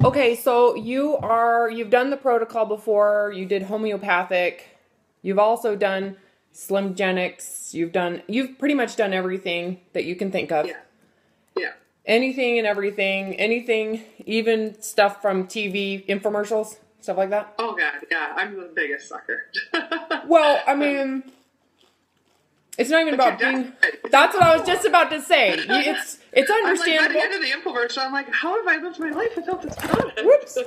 Okay, so you've done the protocol before, you did homeopathic, you've also done slimgenics, you've pretty much done everything that you can think of. Yeah. Yeah. Anything and everything, anything, even stuff from TV, infomercials, stuff like that? Oh, God, yeah, I'm the biggest sucker. Well, I mean, it's not even about being... That's what I was just about to say. It's understandable. I'm like, by the end of the infomercial, I'm like, how have I lived my life without this product? Whoops.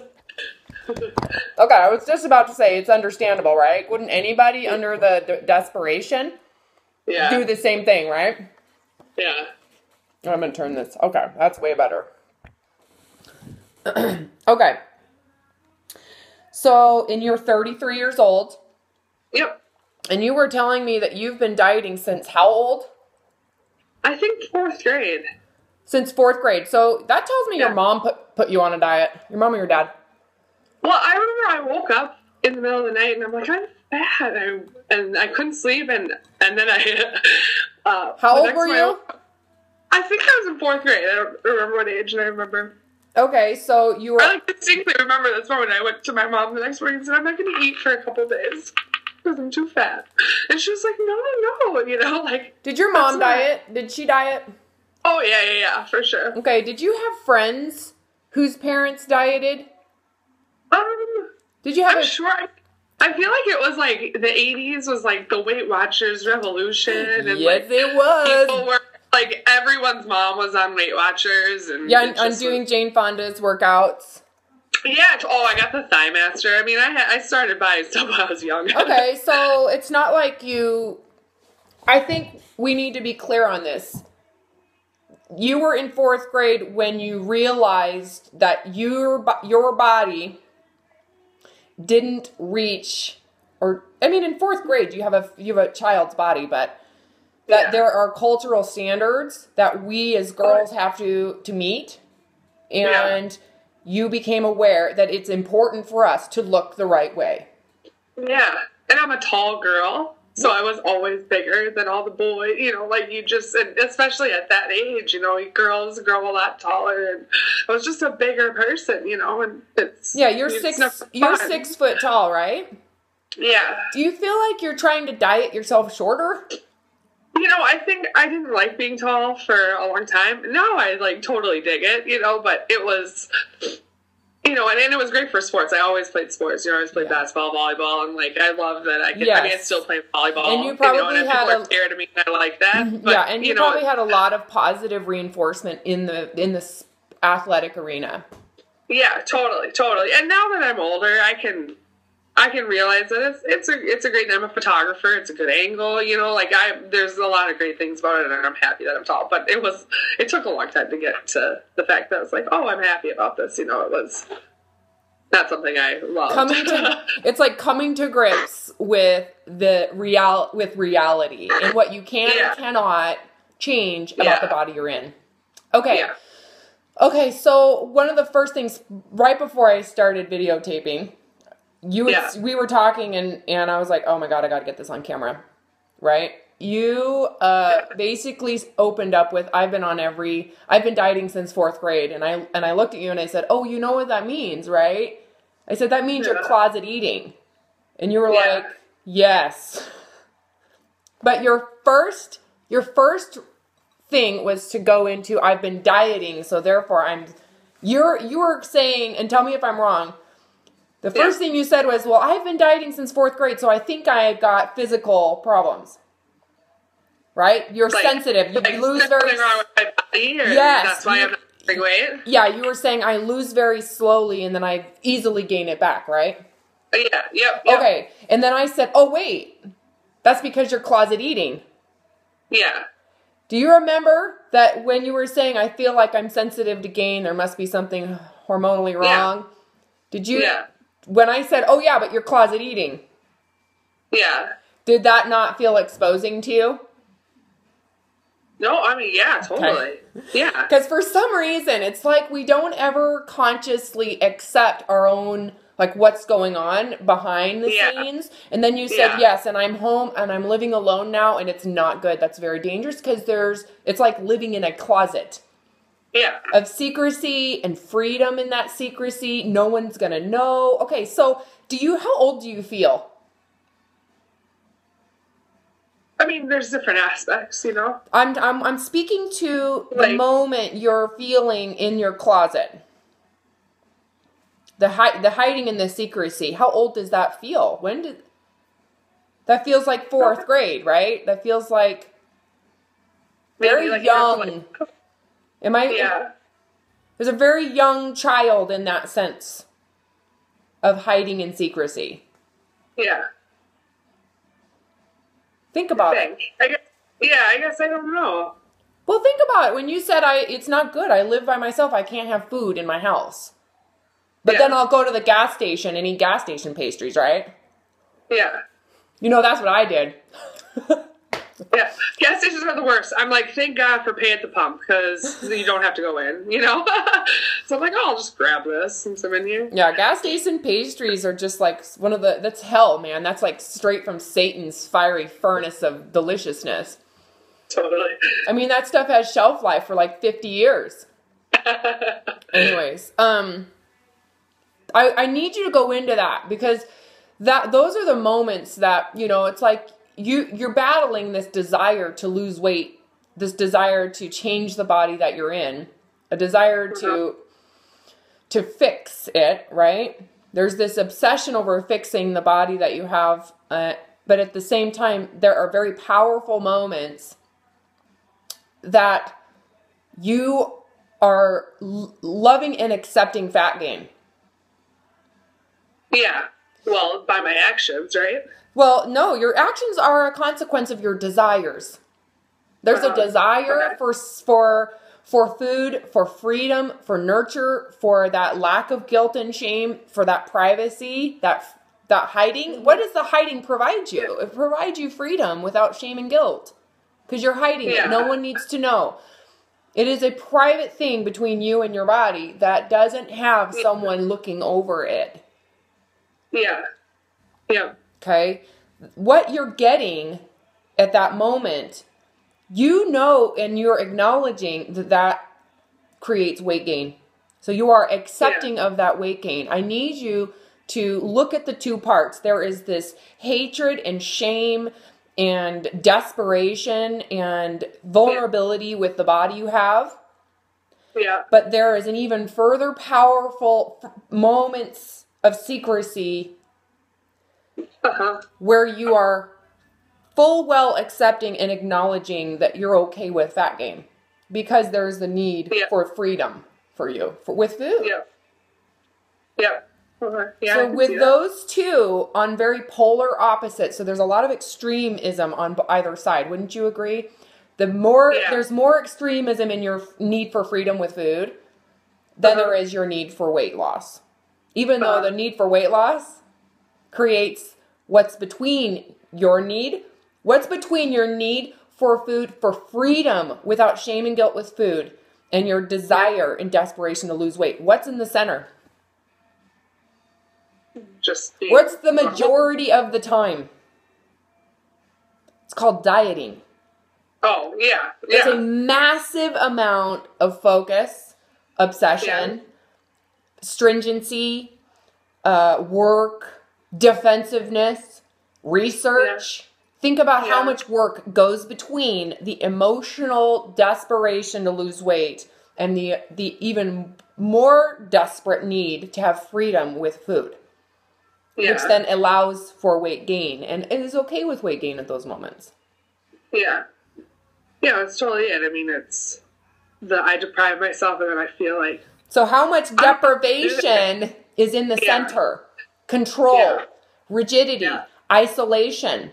Okay, I was just about to say, it's understandable, right? Wouldn't anybody under the desperation do the same thing, right? Yeah. I'm going to turn this. Okay, that's way better. Okay. So, and you're 33 years old. Yep. And you were telling me that you've been dieting since how old? I think 4th grade. Since 4th grade. So, that tells me your mom put you on a diet. Your mom or your dad? Well, I remember I woke up in the middle of the night and I'm like, I'm fat. And I couldn't sleep. And then I... how old were you? I think I was in 4th grade. I don't remember what age, and I remember. Okay, so you were... I distinctly remember this moment. I went to my mom the next morning and said, I'm not going to eat for a couple days because I'm too fat. And she was like, no, Did your mom diet? Did she diet? Oh, yeah, for sure. Okay, did you have friends whose parents dieted? Did you have I'm sure. I feel like it was like the 80s was like the Weight Watchers revolution. And yes, it was. People were... Like, everyone's mom was on Weight Watchers. And yeah, I'm doing Jane Fonda's workouts. Yeah, I got the Thigh Master. I mean, I started buying stuff when I was young. Okay, so it's not like you... I think we need to be clear on this. You were in 4th grade when you realized that your body didn't reach... Or, I mean, in 4th grade, you have a child's body, but... That there are cultural standards that we as girls have to meet. And you became aware that it's important for us to look the right way. Yeah. And I'm a tall girl. So I was always bigger than all the boys. And especially at that age, girls grow a lot taller. And I was just a bigger person, and it's... Yeah, you're 6 foot tall, right? Yeah. Do you feel like you're trying to diet yourself shorter? I think I didn't like being tall for a long time. Now I, totally dig it, but it was, and it was great for sports. I always played sports. I always played basketball, volleyball, and, I love that I could, I still play volleyball. And you probably and had people are scared of me, and I like that. But, and you probably had a lot of positive reinforcement in this athletic arena. Yeah, totally. And now that I'm older, I can realize that it's a great name. I'm a photographer. It's a good angle, there's a lot of great things about it, and I'm happy that I'm tall. But it took a long time to get to the fact that I was like, oh, I'm happy about this. It was not something I loved. It's like coming to grips with reality and what you can and cannot change about the body you're in. Okay. Yeah. Okay. So one of the first things right before I started videotaping, we were talking and I was like, oh my God, I got to get this on camera. Right. You, basically opened up with, I've been dieting since 4th grade. And I looked at you and I said, oh, you know what that means, right? I said, that means you're closet eating. And you were like, yes. But your first thing was to go into, I've been dieting. So therefore you were saying, and tell me if I'm wrong, the first thing you said was, well, I've been dieting since 4th grade, so I think I got physical problems. Right? You're sensitive. You lose very... Something wrong with my body? Or that's why I'm not losing weight? Yeah, you were saying I lose very slowly and then I easily gain it back, right? Yeah, yep. Okay, and then I said, oh, wait, that's because you're closet eating. Yeah. Do you remember that when you were saying, I feel like I'm sensitive to gain, there must be something hormonally wrong? Yeah. Did you... Yeah. When I said, oh yeah, but you're closet eating. Yeah. Did that not feel exposing to you? No, I mean, yeah, totally. Okay. Yeah. Because for some reason, it's like we don't ever consciously accept our own, what's going on behind the scenes. And then you said, yes, and I'm home and I'm living alone now and it's not good. That's very dangerous because it's like living in a closet. Yeah. Of secrecy and freedom in that secrecy. No one's going to know. Okay, so how old do you feel? I mean, there's different aspects, you know? I'm speaking to the moment you're feeling in your closet. The hiding and the secrecy. How old does that feel? That feels like 4th grade, right? That feels like very young. Am I? Yeah. There's a very young child in that sense of hiding and secrecy. Yeah. Think about it. I guess I don't know. Well, think about it. When you said it's not good. I live by myself. I can't have food in my house. But then I'll go to the gas station and eat gas station pastries, right? Yeah. You know, that's what I did. Yeah, gas stations are the worst. I'm like, thank God for pay at the pump, because you don't have to go in, you know? So I'm like, oh, I'll just grab this since I'm in here. Yeah, gas station pastries are just like that's hell, man. That's like straight from Satan's fiery furnace of deliciousness. Totally. I mean, that stuff has shelf life for like 50 years. Anyways, I need you to go into that, because those are the moments that, you know, it's like, you're battling this desire to lose weight, this desire to change the body that you're in, a desire to fix it, right? There's this obsession over fixing the body that you have, but at the same time, there are very powerful moments that you are loving and accepting fat gain. Yeah. Well, by my actions, right? Well, no, your actions are a consequence of your desires. There's a desire for food, for freedom, for nurture, for that lack of guilt and shame, for that privacy, that hiding. What does the hiding provide you? It provides you freedom without shame and guilt, because you're hiding it. No one needs to know. It is a private thing between you and your body that doesn't have someone looking over it. Yeah. Yeah. Okay? What you're getting at that moment, you know, and you're acknowledging that creates weight gain. So you are accepting of that weight gain. I need you to look at the two parts. There is this hatred and shame and desperation and vulnerability with the body you have. Yeah. But there is an even further powerful moments of secrecy where you are full well accepting and acknowledging that you're okay with fat gain, because there's the need for freedom for you with food. Yeah. Yeah. Yeah, so with those two on very polar opposites, so there's a lot of extremism on either side. Wouldn't you agree? There's more extremism in your need for freedom with food than there is your need for weight loss. Even though the need for weight loss creates what's between your need for food, for freedom without shame and guilt with food, and your desire and desperation to lose weight. What's in the center? What's the majority of the time? It's called dieting. Oh, yeah. It's a massive amount of focus, obsession, stringency, work, defensive-ness, research. Think about how much work goes between the emotional desperation to lose weight and the even more desperate need to have freedom with food. Which then allows for weight gain. And it is okay with weight gain at those moments. Yeah. Yeah, that's totally it. I mean, it's I deprive myself and then I feel like... So how much deprivation is in the center? Control, rigidity, isolation,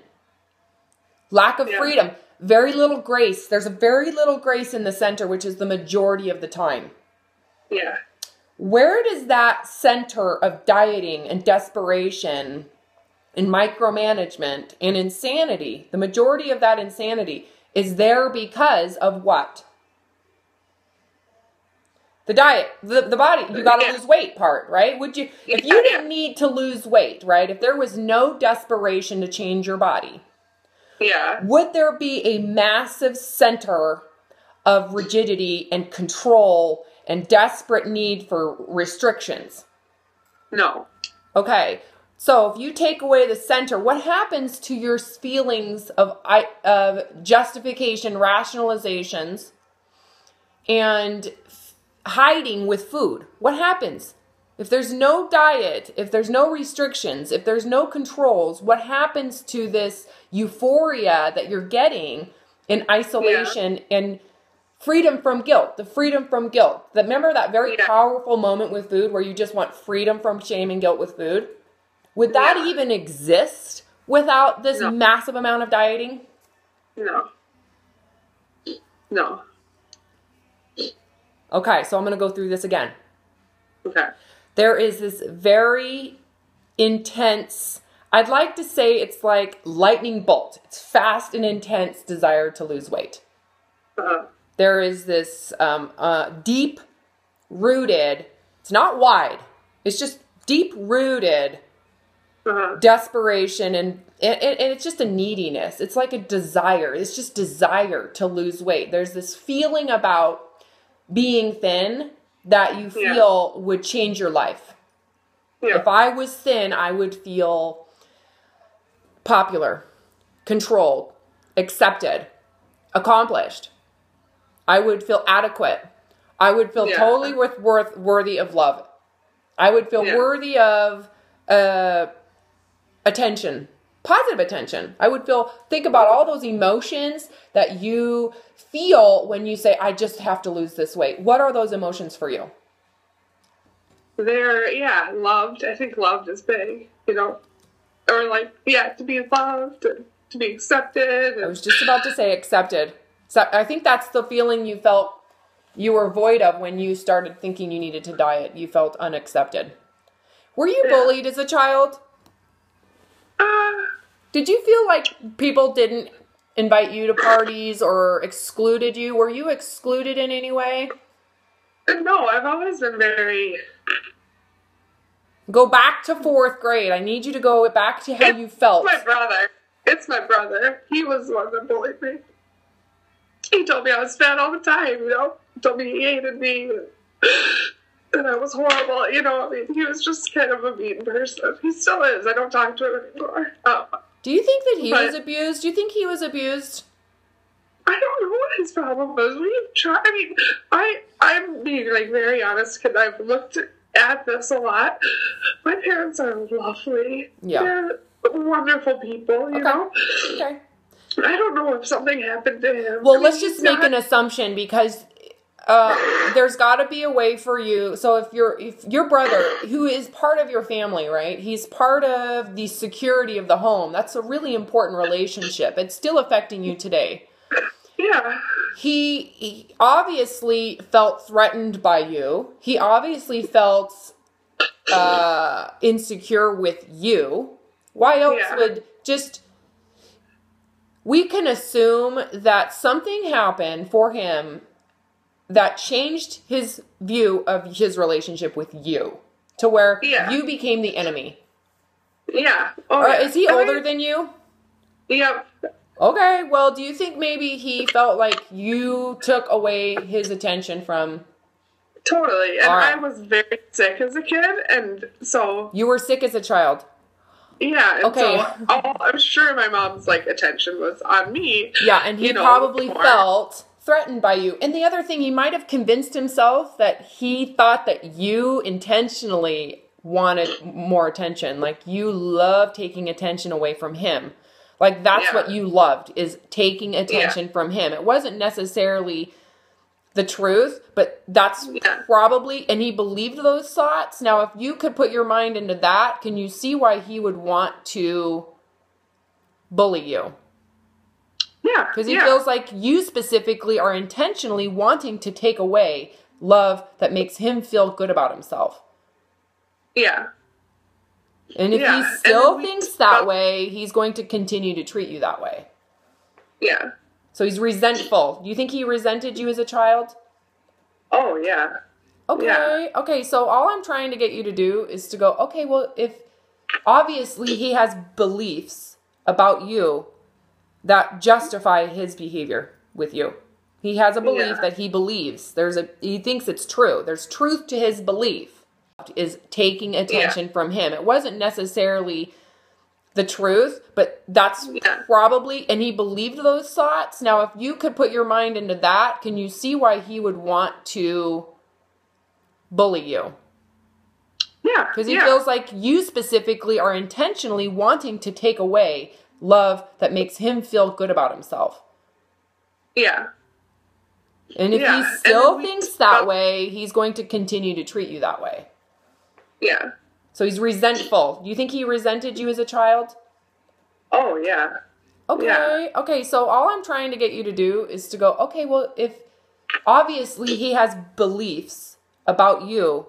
lack of freedom, very little grace. There's a very little grace in the center, which is the majority of the time. Yeah. Where does that center of dieting and desperation and micromanagement and insanity, the majority of that insanity, is there because of what? The diet, the body, you got to lose weight part, right? If you didn't need to lose weight, right? If there was no desperation to change your body, would there be a massive center of rigidity and control and desperate need for restrictions. No. Okay. So if you take away the center, what happens to your feelings of justification, rationalizations, and hiding with food? What happens? If there's no diet, if there's no restrictions, if there's no controls, what happens to this euphoria that you're getting in isolation and freedom from guilt? The freedom from guilt. Remember that very powerful moment with food where you just want freedom from shame and guilt with food? Would that even exist without this massive amount of dieting? No. No. Okay, so I'm going to go through this again. Okay. There is this very intense, I'd like to say it's like lightning bolt. It's fast and intense desire to lose weight. There is this deep-rooted, it's not wide, it's just deep-rooted desperation, and it's just a neediness. It's like a desire. It's just desire to lose weight. There's this feeling about being thin that you feel would change your life. If I was thin, I would feel popular, controlled, accepted, accomplished. I would feel adequate. I would feel totally worthy of love. I would feel worthy of attention, positive attention. I would think about all those emotions that you feel when you say, I just have to lose this weight. What are those emotions for you? They're, loved. I think loved is big, or like, to be loved, and to be accepted. And... I was just about to say accepted. So I think that's the feeling you felt you were void of when you started thinking you needed to diet. You felt unaccepted. Were you bullied as a child? Did you feel like people didn't invite you to parties or excluded you? Were you excluded in any way? No, I've always been very... Go back to 4th grade. I need you to go back to how you felt. It's my brother. He was the one that bullied me. He told me I was fat all the time, He told me he hated me. And I was horrible, he was just kind of a mean person. He still is. I don't talk to him anymore. Do you think that he was abused? Do you think he was abused? I don't know what his problem was. We've tried. I'm being very honest because I've looked at this a lot. My parents are lovely. Yeah. They're wonderful people, you know? Okay. I don't know if something happened to him. Well, let's just make an assumption because there's got to be a way for you. So if your brother, who is part of your family, right? He's part of the security of the home. That's a really important relationship. It's still affecting you today. Yeah. He obviously felt threatened by you. He obviously felt insecure with you. Why else would just... We can assume that something happened for him that changed his view of his relationship with you to where you became the enemy. Yeah. Is he older than you? Yep. Okay. Well, do you think maybe he felt like you took away his attention from... Totally. And I was very sick as a kid, and so... You were sick as a child? Yeah. And so I'm sure my mom's attention was on me. Yeah, and he probably felt threatened by you. And the other thing, he might have convinced himself that he thought that you intentionally wanted more attention. Like you love taking attention away from him. Like that's what you loved, is taking attention from him. It wasn't necessarily the truth, but that's probably, and he believed those thoughts. Now, if you could put your mind into that, can you see why he would want to bully you? Yeah. Because he feels like you specifically are intentionally wanting to take away love that makes him feel good about himself. Yeah. And if he still thinks that way, he's going to continue to treat you that way. Yeah. So he's resentful. Do you think he resented you as a child? Oh, yeah. Okay. Yeah. Okay, so all I'm trying to get you to do is to go, okay, well, if obviously he has beliefs about you that justify his behavior with you. He has a belief that he believes. He thinks it's true. There's truth to his belief. Is taking attention from him. It wasn't necessarily the truth, but that's probably, and he believed those thoughts. Now, if you could put your mind into that, can you see why he would want to bully you? Yeah. Because he feels like you specifically are intentionally wanting to take away love that makes him feel good about himself. Yeah. And if he still thinks that way, he's going to continue to treat you that way. Yeah. So he's resentful. Do you think he resented you as a child? Oh, yeah. Okay. Yeah. Okay, so all I'm trying to get you to do is to go, okay, well, if obviously he has beliefs about you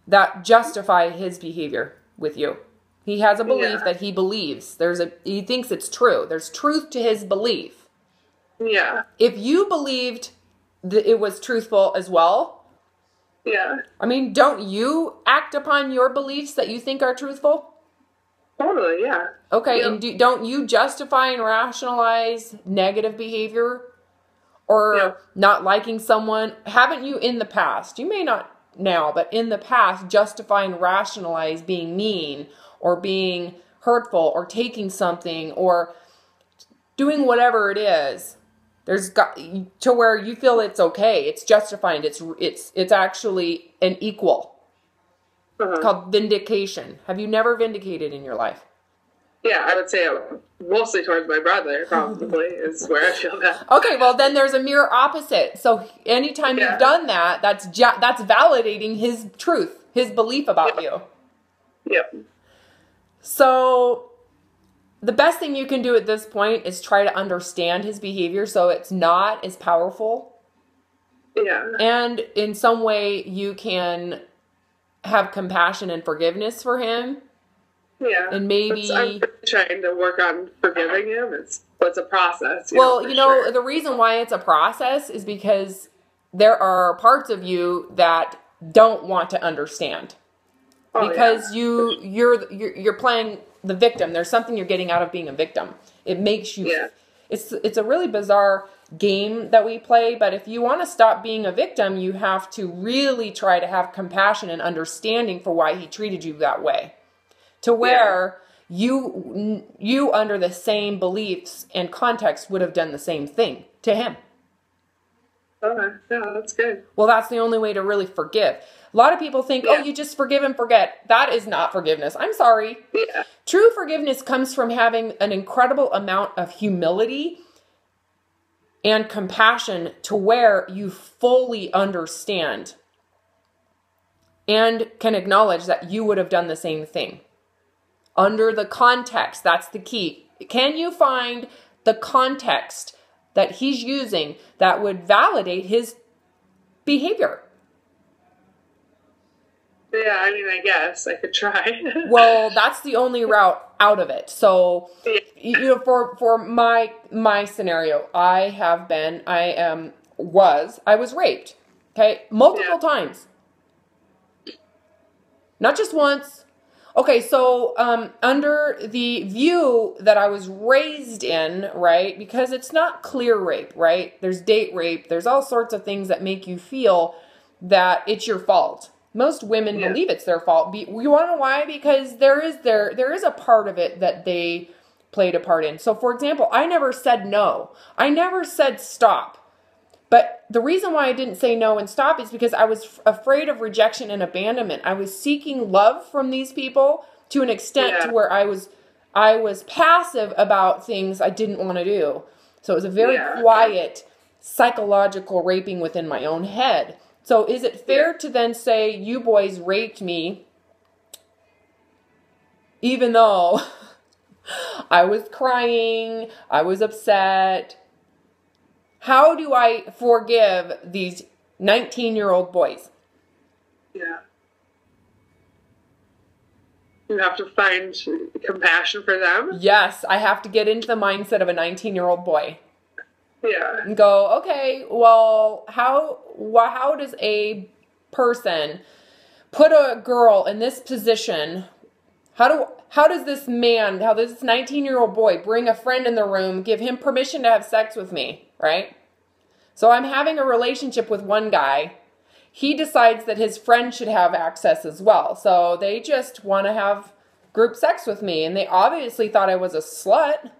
that justify his behavior with you. He has a belief that he believes. He thinks it's true. There's truth to his belief. Yeah. If you believed that it was truthful as well, I mean, don't you act upon your beliefs that you think are truthful? Totally, yeah. Okay, and don't you justify and rationalize negative behavior or not liking someone? Haven't you in the past, you may not now, but in the past, justify and rationalize being mean or being hurtful or taking something or doing whatever it is? There's got to where you feel it's okay. It's justified. It's actually an equal. It's called vindication. Have you never vindicated in your life? Yeah, I would say mostly towards my brother, probably, is where I feel that. Okay, well, then there's a mirror opposite. So anytime you've done that, that's validating his truth, his belief about you. Yep. So the best thing you can do at this point is try to understand his behavior so it's not as powerful. Yeah. And in some way you can have compassion and forgiveness for him. Yeah. And maybe I'm trying to work on forgiving him. It's a process. The reason why it's a process is because there are parts of you that don't want to understand. Because you're playing the victim. There's something you're getting out of being a victim. It makes you it's a really bizarre game that we play, but if you want to stop being a victim, you have to really try to have compassion and understanding for why he treated you that way. To where you under the same beliefs and context would have done the same thing to him. Okay, yeah, that's good. Well, that's the only way to really forgive. A lot of people think, you just forgive and forget. That is not forgiveness. I'm sorry. Yeah. True forgiveness comes from having an incredible amount of humility and compassion to where you fully understand and can acknowledge that you would have done the same thing. Under the context, that's the key. Can you find the context that he's using that would validate his behavior? Yeah, I mean, I guess I could try. Well, that's the only route out of it. So, for my scenario, I was raped. Okay, multiple times. Not just once. Okay, so under the view that I was raised in, right, because it's not clear rape, right? There's date rape. There's all sorts of things that make you feel that it's your fault. Most women believe it's their fault. You want to know why? Because there is a part of it that they played a part in. So, for example, I never said no. I never said stop. But the reason why I didn't say no and stop is because I was afraid of rejection and abandonment. I was seeking love from these people to an extent to where I was passive about things I didn't want to do. So it was a very quiet psychological raping within my own head. So is it fair to then say you boys raped me even though I was crying, I was upset? How do I forgive these 19-year-old boys? Yeah. You have to find compassion for them? Yes, I have to get into the mindset of a 19-year-old boy. Yeah. And go, okay, well, how does a person put a girl in this position? How does this 19-year-old boy bring a friend in the room, give him permission to have sex with me, right? So I'm having a relationship with one guy. He decides that his friend should have access as well. So they just want to have group sex with me. And they obviously thought I was a slut.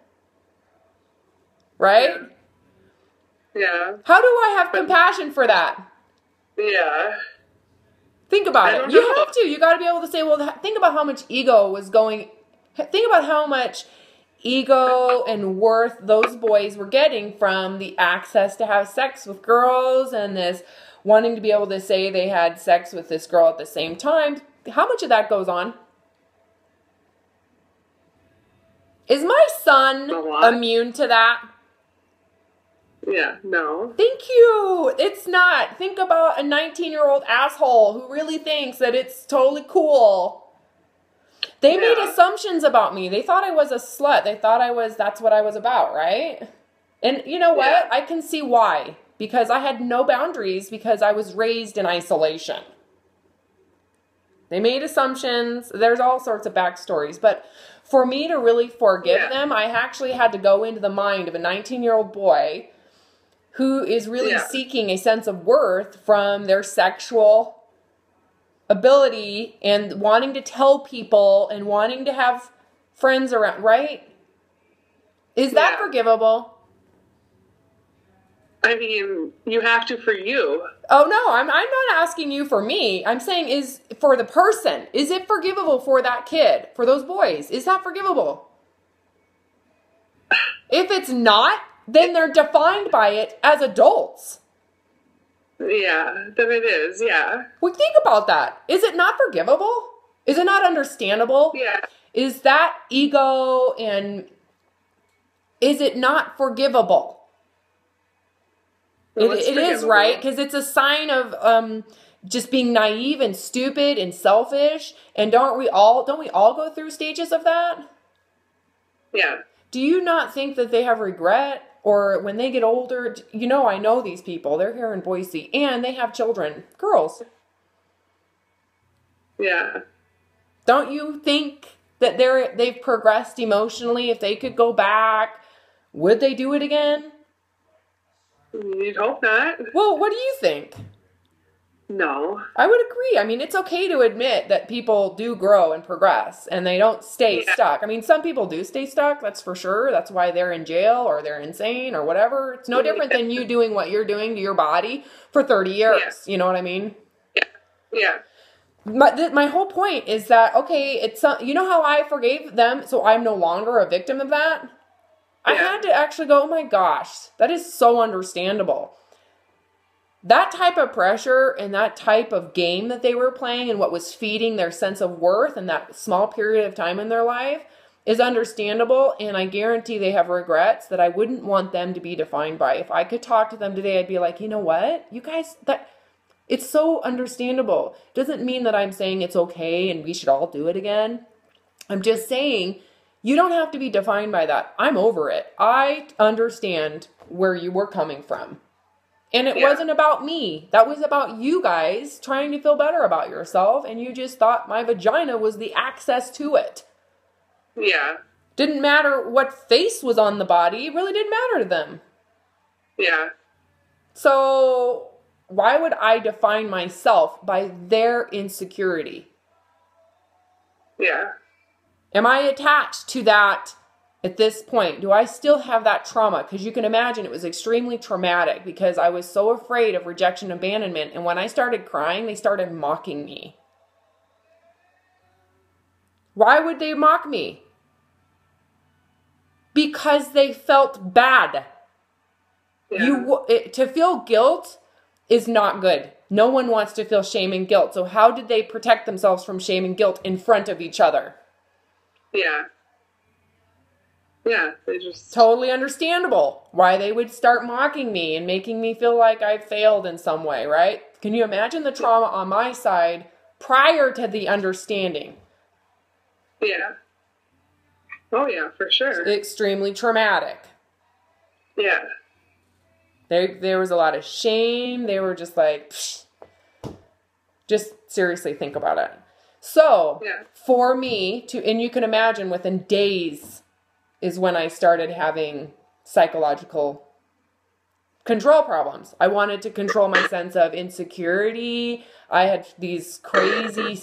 Right? Yeah. How do I have compassion for that? Yeah. Think about it. You have to. You got to be able to say, well, think about how much ego was going. Think about how much ego and worth those boys were getting from the access to have sex with girls and this wanting to be able to say they had sex with this girl at the same time. How much of that goes on? Is my son immune to that? Yeah, no. Thank you. It's not. Think about a 19-year-old asshole who really thinks that it's totally cool. They made assumptions about me. They thought I was a slut. They thought that's what I was about, right? And you know what? Yeah. I can see why. Because I had no boundaries because I was raised in isolation. They made assumptions. There's all sorts of backstories. But for me to really forgive them, I actually had to go into the mind of a 19-year-old boy who is really seeking a sense of worth from their sexual ability and wanting to tell people and wanting to have friends around, right? Is that forgivable? I mean, you have to for you. Oh, no, I'm not asking you for me. I'm saying is for the person. Is it forgivable for that kid, for those boys? Is that forgivable? If it's not, then they're defined by it as adults. Yeah, then it is, yeah. Well, think about that. Is it not forgivable? Is it not understandable? Yeah. Is that ego and is it not forgivable? Well, it is, right? Because it's a sign of just being naive and stupid and selfish. And don't we all go through stages of that? Yeah. Do you not think that they have regret? Or when they get older, I know these people. They're here in Boise. And they have children. Girls. Yeah. Don't you think that they've progressed emotionally? If they could go back, would they do it again? You'd hope not. Well, what do you think? No. I would agree. I mean, it's okay to admit that people do grow and progress and they don't stay stuck. I mean, some people do stay stuck, that's for sure. That's why they're in jail or they're insane or whatever. It's no different than you doing what you're doing to your body for 30 years. Yeah. You know what I mean? Yeah. Yeah. My whole point is that, okay, you know how I forgave them, so I'm no longer a victim of that? I had to actually go, oh my gosh, that is so understandable. That type of pressure and that type of game that they were playing and what was feeding their sense of worth in that small period of time in their life is understandable. And I guarantee they have regrets that I wouldn't want them to be defined by. If I could talk to them today, I'd be like, you know what? You guys, it's so understandable. Doesn't mean that I'm saying it's okay and we should all do it again. I'm just saying you don't have to be defined by that. I'm over it. I understand where you were coming from. And it wasn't about me. That was about you guys trying to feel better about yourself. And you just thought my vagina was the access to it. Yeah. Didn't matter what face was on the body. It really didn't matter to them. Yeah. So why would I define myself by their insecurity? Yeah. Am I attached to that at this point? Do I still have that trauma? Because you can imagine it was extremely traumatic because I was so afraid of rejection and abandonment. And when I started crying, they started mocking me. Why would they mock me? Because they felt bad. Yeah. To feel guilt is not good. No one wants to feel shame and guilt. So how did they protect themselves from shame and guilt in front of each other? Yeah. Yeah, they just... Totally understandable why they would start mocking me and making me feel like I failed in some way, right? Can you imagine the trauma on my side prior to the understanding? Yeah. Oh, yeah, for sure. It's extremely traumatic. Yeah. There was a lot of shame. They were just like, psh. Just seriously think about it. So, for me and you can imagine within days is when I started having psychological control problems. I wanted to control my sense of insecurity. I had these crazy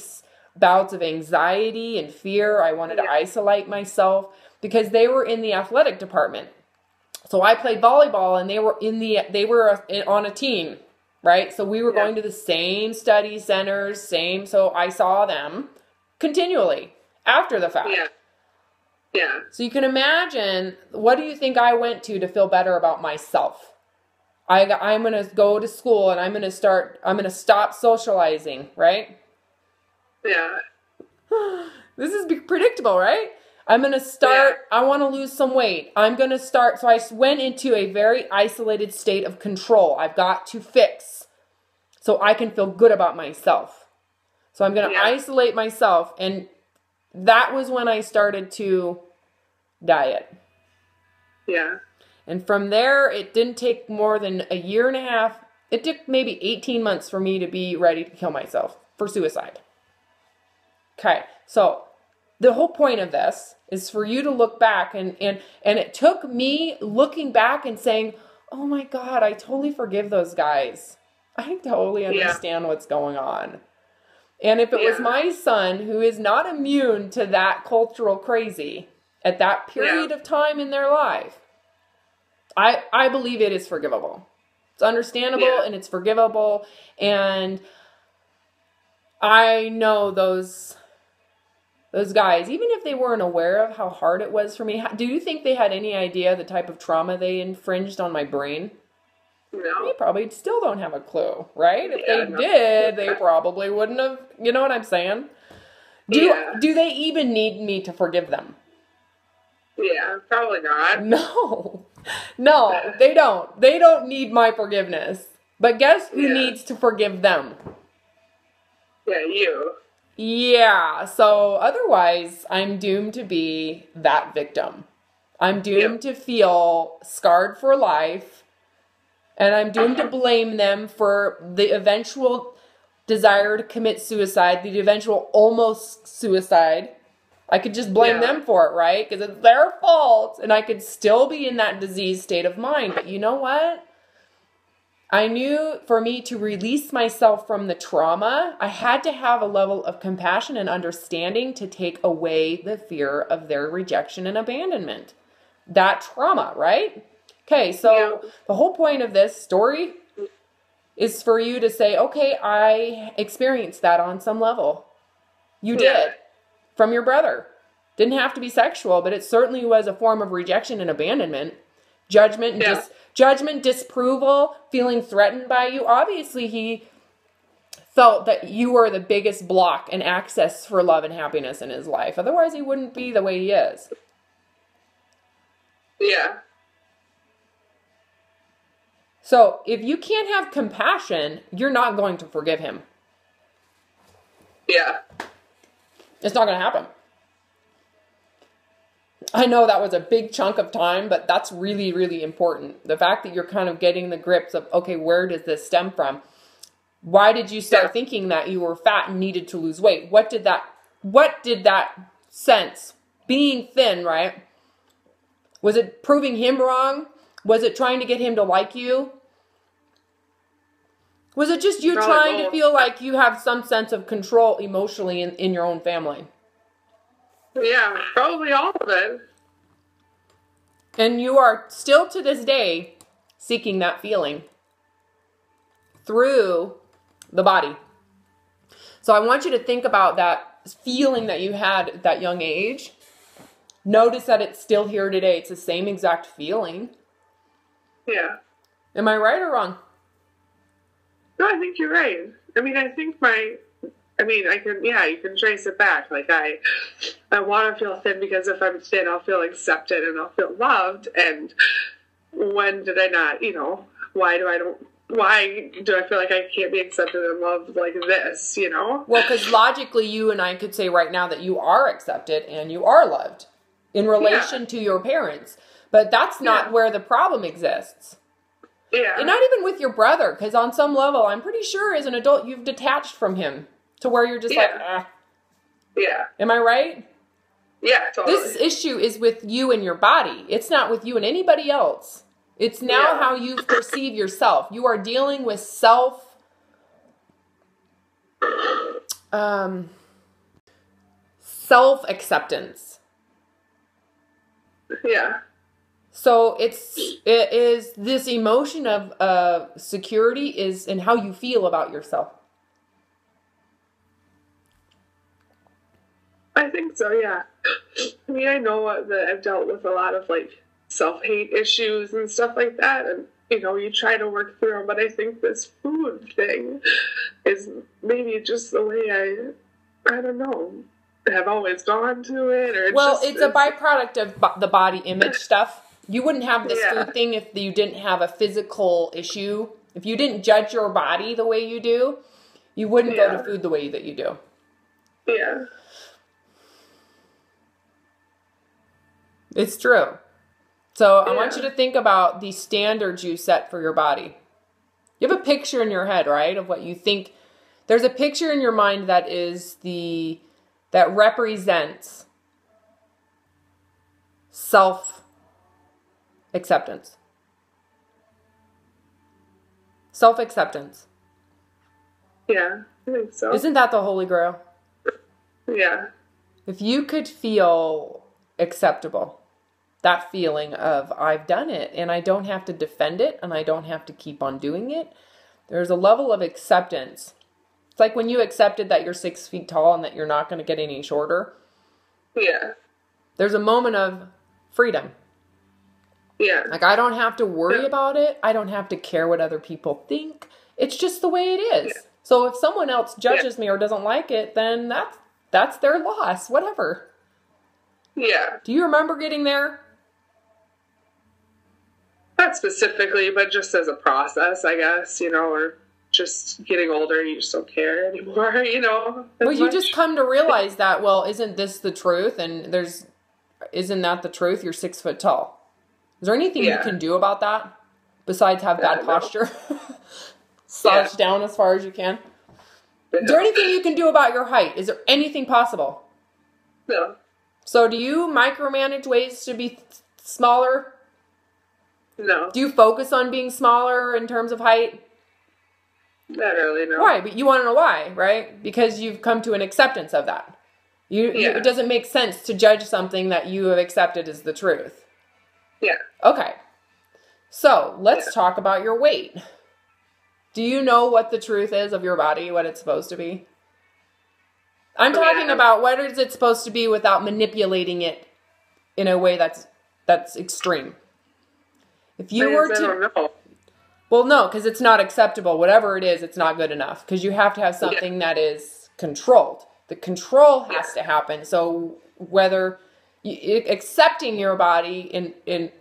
bouts of anxiety and fear. I wanted to isolate myself because they were in the athletic department. So I played volleyball and they were on a team, right? So we were going to the same study centers, so I saw them continually after the fact. Yeah. Yeah. So you can imagine, what do you think I went to feel better about myself? I'm going to go to school and I'm going to stop socializing, right? Yeah. This is predictable, right? I'm going to start, I want to lose some weight. I'm going to start, so I went into a very isolated state of control. I've got to fix so I can feel good about myself. So I'm going to isolate myself, and that was when I started to diet. Yeah. And from there, it didn't take more than a year and a half. It took maybe 18 months for me to be ready to kill myself for suicide. Okay, so the whole point of this is for you to look back, and it took me looking back and saying, oh my God, I totally forgive those guys. I totally understand what's going on. And if it was my son, who is not immune to that cultural crazy at that period of time in their life, I believe it is forgivable. It's understandable and it's forgivable. And I know those guys, even if they weren't aware of how hard it was for me, do you think they had any idea the type of trauma they infringed on my brain? No. They probably still don't have a clue, right? If they did, they probably wouldn't have, you know what I'm saying? Do they even need me to forgive them? Yeah, probably not. No, they don't. They don't need my forgiveness. But guess who needs to forgive them? Yeah, you. Yeah, so otherwise, I'm doomed to be that victim. I'm doomed to feel scarred for life, and I'm doomed to blame them for the eventual desire to commit suicide, the eventual almost suicide. I could just blame them for it, right? Because it's their fault, and I could still be in that diseased state of mind. But you know what? I knew for me to release myself from the trauma, I had to have a level of compassion and understanding to take away the fear of their rejection and abandonment. That trauma, right? Okay, so the whole point of this story is for you to say, okay, I experienced that on some level. You did. From your brother. Didn't have to be sexual, but it certainly was a form of rejection and abandonment. Judgment, disapproval, feeling threatened by you. Obviously, he felt that you were the biggest block and access for love and happiness in his life. Otherwise, he wouldn't be the way he is. Yeah. So, if you can't have compassion, you're not going to forgive him. Yeah. It's not going to happen. I know that was a big chunk of time, but that's really, really important. The fact that you're kind of getting the grips of, okay, where does this stem from? Why did you start thinking that you were fat and needed to lose weight? What did that sense, being thin, right? Was it proving him wrong? Was it trying to get him to like you? Was it just you trying to feel like you have some sense of control emotionally in your own family? Yeah, probably all of it. And you are still to this day seeking that feeling through the body. So I want you to think about that feeling that you had at that young age. Notice that it's still here today. It's the same exact feeling. Yeah. Am I right or wrong? No, I think you're right. I mean, you can trace it back. Like, I want to feel thin because if I'm thin, I'll feel accepted and I'll feel loved. And when did I not, why do I feel like I can't be accepted and loved like this, Well, because logically you and I could say right now that you are accepted and you are loved in relation to your parents. But that's not where the problem exists. Yeah. And not even with your brother, because on some level, I'm pretty sure as an adult, you've detached from him to where you're just like, ah. Yeah. Am I right? Yeah, totally. This issue is with you and your body. It's not with you and anybody else. It's now how you perceive yourself. You are dealing with self-acceptance. Yeah. So it is this emotion of security is in how you feel about yourself. I think so, yeah. I mean, I know that I've dealt with a lot of, like, self-hate issues and stuff like that, and, you know, you try to work through them, but I think this food thing is maybe just the way I don't know, have always gone to it, or it's a byproduct of the body image stuff. You wouldn't have this food thing if you didn't have a physical issue. If you didn't judge your body the way you do, you wouldn't go to food the way that you do. Yeah. It's true. So I want you to think about the standards you set for your body. You have a picture in your head, right, of what you think. There's a picture in your mind that represents self-acceptance. Self-acceptance. Yeah, I think so. Isn't that the Holy Grail? Yeah. If you could feel acceptable, that feeling of I've done it and I don't have to defend it and I don't have to keep on doing it. There's a level of acceptance. It's like when you accepted that you're 6 feet tall and that you're not going to get any shorter. Yeah. There's a moment of freedom. Yeah. Like I don't have to worry about it. I don't have to care what other people think. It's just the way it is. Yeah. So if someone else judges me or doesn't like it, then that's their loss. Whatever. Yeah. Do you remember getting there? Not specifically, but just as a process, I guess, you know, or just getting older, you just don't care anymore, you know. Well, you just come to realize that, well, isn't this the truth? And isn't that the truth? You're 6 foot tall. Is there anything you can do about that besides have bad posture? Slouch down as far as you can. Is there anything you can do about your height? Is there anything possible? No. So do you micromanage ways to be smaller? No. Do you focus on being smaller in terms of height? Not really, no. Why? But you want to know why, right? Because you've come to an acceptance of that. It doesn't make sense to judge something that you have accepted as the truth. Yeah. Okay. So let's talk about your weight. Do you know what the truth is of your body, what it's supposed to be? I'm talking about what is it supposed to be without manipulating it in a way that's extreme. If you were to, I don't know. Well, no, because it's not acceptable. Whatever it is, it's not good enough. Because you have to have something that is controlled. The control has to happen. So whether accepting your body and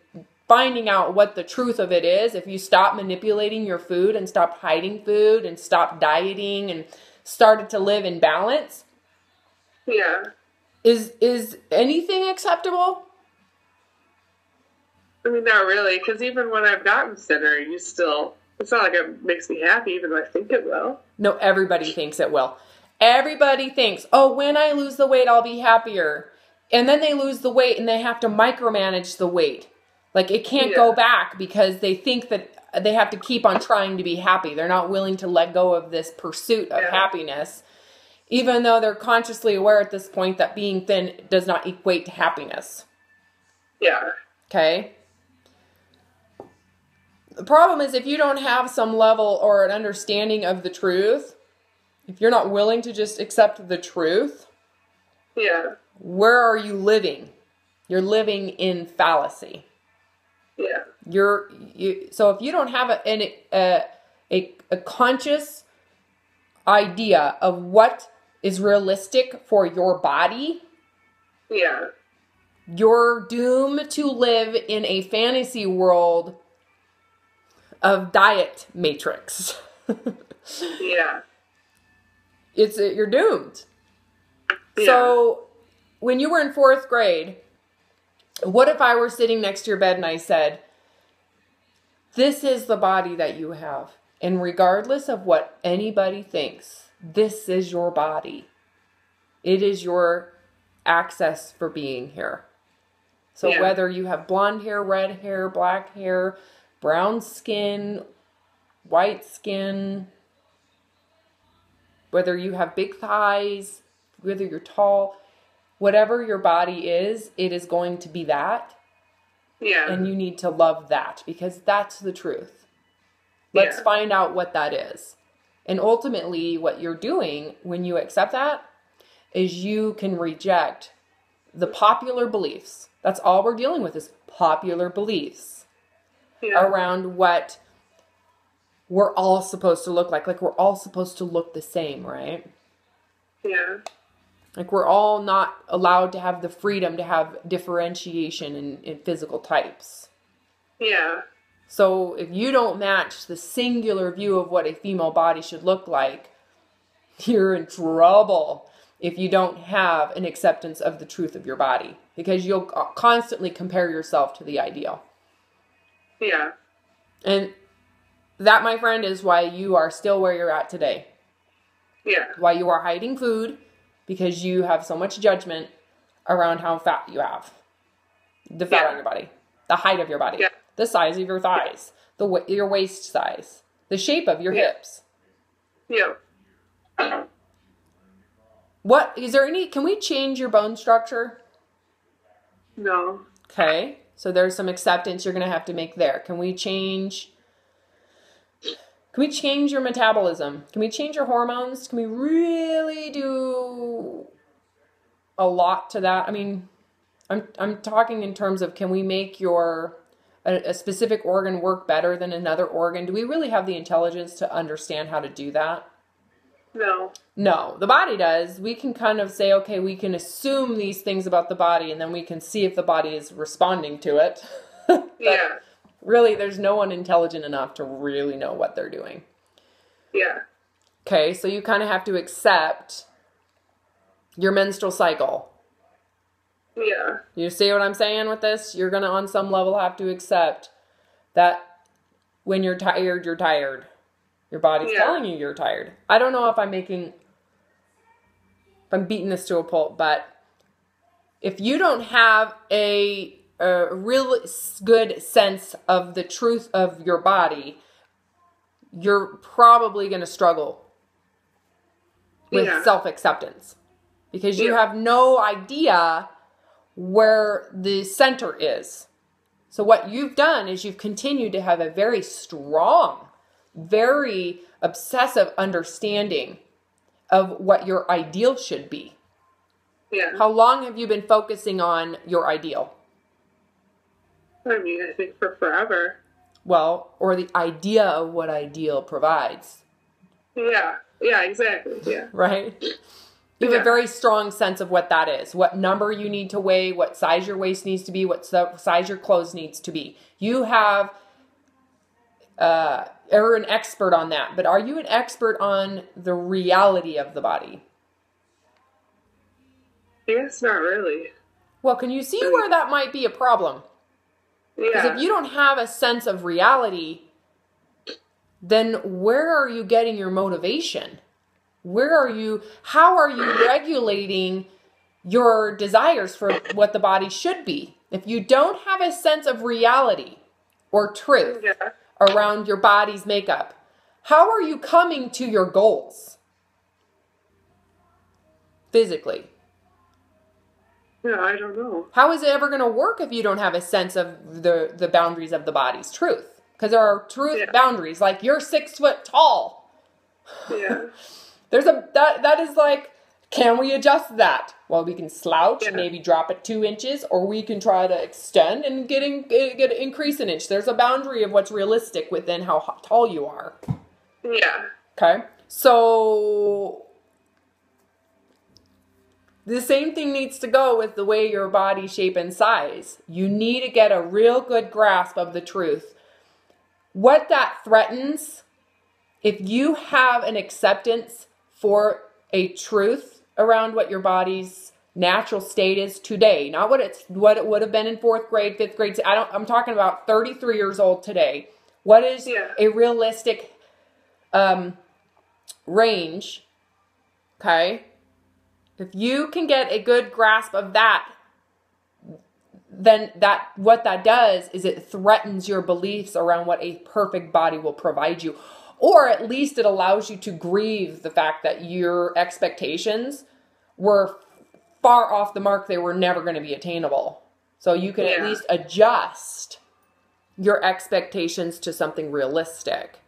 finding out what the truth of it is, if you stop manipulating your food and stop hiding food and stop dieting and started to live in balance. Yeah. Is anything acceptable? I mean, not really, because even when I've gotten thinner, it's not like it makes me happy, even though I think it will. No, everybody thinks it will. Everybody thinks, oh, when I lose the weight, I'll be happier. And then they lose the weight and they have to micromanage the weight. Like it can't go back because they think that they have to keep on trying to be happy. They're not willing to let go of this pursuit of happiness, even though they're consciously aware at this point that being thin does not equate to happiness. Yeah. Okay? The problem is if you don't have some level or an understanding of the truth, if you're not willing to just accept the truth, where are you living? You're living in fallacy. Yeah. So if you don't have a conscious idea of what is realistic for your body, you're doomed to live in a fantasy world of diet matrix. You're doomed. So when you were in 4th grade, what if I were sitting next to your bed and I said, this is the body that you have, and regardless of what anybody thinks, this is your body. It is your access for being here. So whether you have blonde hair, red hair, black hair, brown skin, white skin, whether you have big thighs, whether you're tall, whatever your body is, it is going to be that. Yeah. And you need to love that because that's the truth. Let's find out what that is. And ultimately, what you're doing when you accept that is you can reject the popular beliefs. That's all we're dealing with is popular beliefs around what we're all supposed to look like. Like we're all supposed to look the same, right? Yeah. Like we're all not allowed to have the freedom to have differentiation in physical types. Yeah. So if you don't match the singular view of what a female body should look like, you're in trouble if you don't have an acceptance of the truth of your body. Because you'll constantly compare yourself to the ideal. Yeah. And that, my friend, is why you are still where you're at today. Yeah. Why you are hiding food, because you have so much judgment around how fat you have. The fat on your body. The height of your body. Yeah. The size of your thighs. Your waist size. The shape of your hips. Yeah. What, is there any, can we change your bone structure? No. Okay. So there's some acceptance you're going to have to make there. Can we change your metabolism? Can we change your hormones? Can we really do a lot to that? I mean, I'm talking in terms of, can we make a specific organ work better than another organ? Do we really have the intelligence to understand how to do that? No. No, the body does. We can kind of say, okay, we can assume these things about the body, and then we can see if the body is responding to it. Yeah. Really, there's no one intelligent enough to really know what they're doing. Yeah. Okay, so you kind of have to accept your menstrual cycle. Yeah. You see what I'm saying with this? You're going to, on some level, have to accept that when you're tired, you're tired. Your body's telling you you're tired. I don't know if I'm beating this to a pulp, but if you don't have a real good sense of the truth of your body, you're probably going to struggle with self-acceptance because you have no idea where the center is. So what you've done is you've continued to have a very strong, very obsessive understanding of what your ideal should be. Yeah. How long have you been focusing on your ideal? I mean, I think for forever. Well, or the idea of what ideal provides. Yeah. Yeah, exactly. Yeah. Right? You have a very strong sense of what that is. What number you need to weigh, what size your waist needs to be, what size your clothes needs to be. You have, are an expert on that. But are you an expert on the reality of the body? Yes, not really. Well, can you see where that might be a problem? Because if you don't have a sense of reality, then where are you getting your motivation? How are you regulating your desires for what the body should be? If you don't have a sense of reality or truth around your body's makeup, how are you coming to your goals physically? Yeah, I don't know. How is it ever going to work if you don't have a sense of the boundaries of the body's truth? Because there are truth boundaries, like you're 6 foot tall. Yeah. There's that is like, can we adjust that? Well, we can slouch and maybe drop it 2 inches, or we can try to extend and get increase an inch. There's a boundary of what's realistic within how tall you are. Yeah. Okay. So the same thing needs to go with the way your body shape and size. You need to get a real good grasp of the truth. What that threatens, if you have an acceptance for a truth around what your body's natural state is today, not what it would have been in 4th grade, 5th grade. I'm talking about 33 years old today. What is a realistic range? Okay. If you can get a good grasp of that, then what that does is it threatens your beliefs around what a perfect body will provide you. Or at least it allows you to grieve the fact that your expectations were far off the mark. They were never going to be attainable. So you can at least adjust your expectations to something realistic.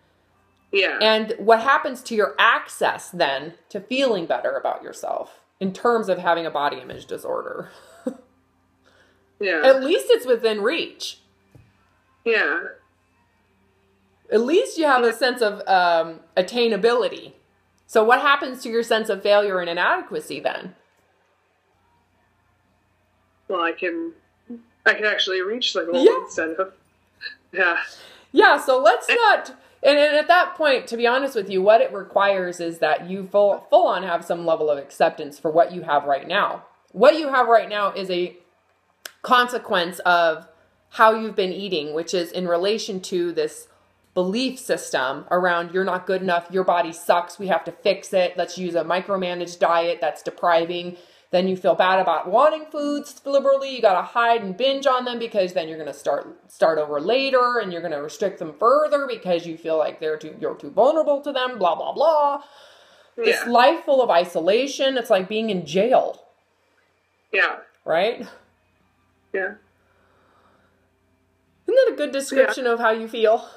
Yeah. And what happens to your access then to feeling better about yourself in terms of having a body image disorder? Yeah. At least it's within reach. Yeah. At least you have a sense of attainability. So what happens to your sense of failure and inadequacy then? Well, I can actually reach the goal instead of, Yeah, so let's not, and at that point, to be honest with you, what it requires is that you full on have some level of acceptance for what you have right now. What you have right now is a consequence of how you've been eating, which is in relation to this belief system around you're not good enough, your body sucks, we have to fix it, let's use a micromanaged diet that's depriving. Then you feel bad about wanting foods liberally, you gotta hide and binge on them because then you're gonna start over later and you're gonna restrict them further because you feel like you're too vulnerable to them, blah, blah, blah. This life full of isolation, it's like being in jail. Yeah. Right? Yeah. Isn't that a good description of how you feel?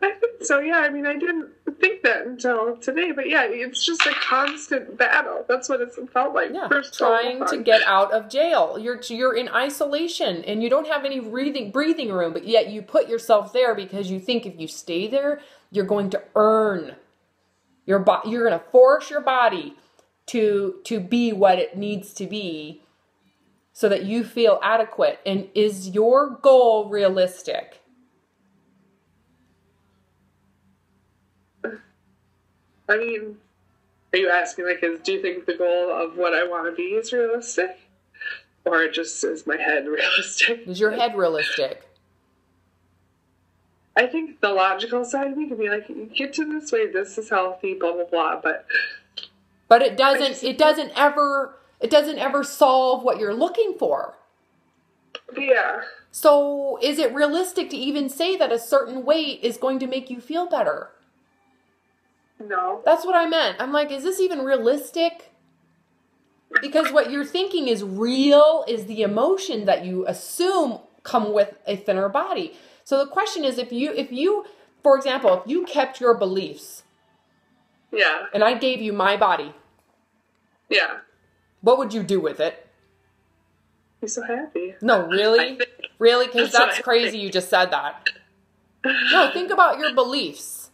I think so, yeah. I mean, I didn't think that until today, but yeah, it's just a constant battle. That's what it's felt like. Yeah, trying to get out of jail. You're in isolation, and you don't have any breathing room, but yet you put yourself there because you think if you stay there, you're going to earn you're going to force your body to be what it needs to be so that you feel adequate. And is your goal realistic? I mean, are you asking, like, do you think the goal of what I want to be is realistic? Or just is my head realistic? Is your head realistic? I think the logical side of me could be like, you get to this way, this is healthy, blah, blah, blah, but it doesn't ever solve what you're looking for. Yeah. So is it realistic to even say that a certain weight is going to make you feel better? No. That's what I meant. I'm like, is this even realistic? Because what you're thinking is real is the emotion that you assume come with a thinner body. So the question is, if you, for example, if you kept your beliefs, and I gave you my body, what would you do with it? Be so happy. No, really? Really? Because that's crazy you just said that. No, think about your beliefs.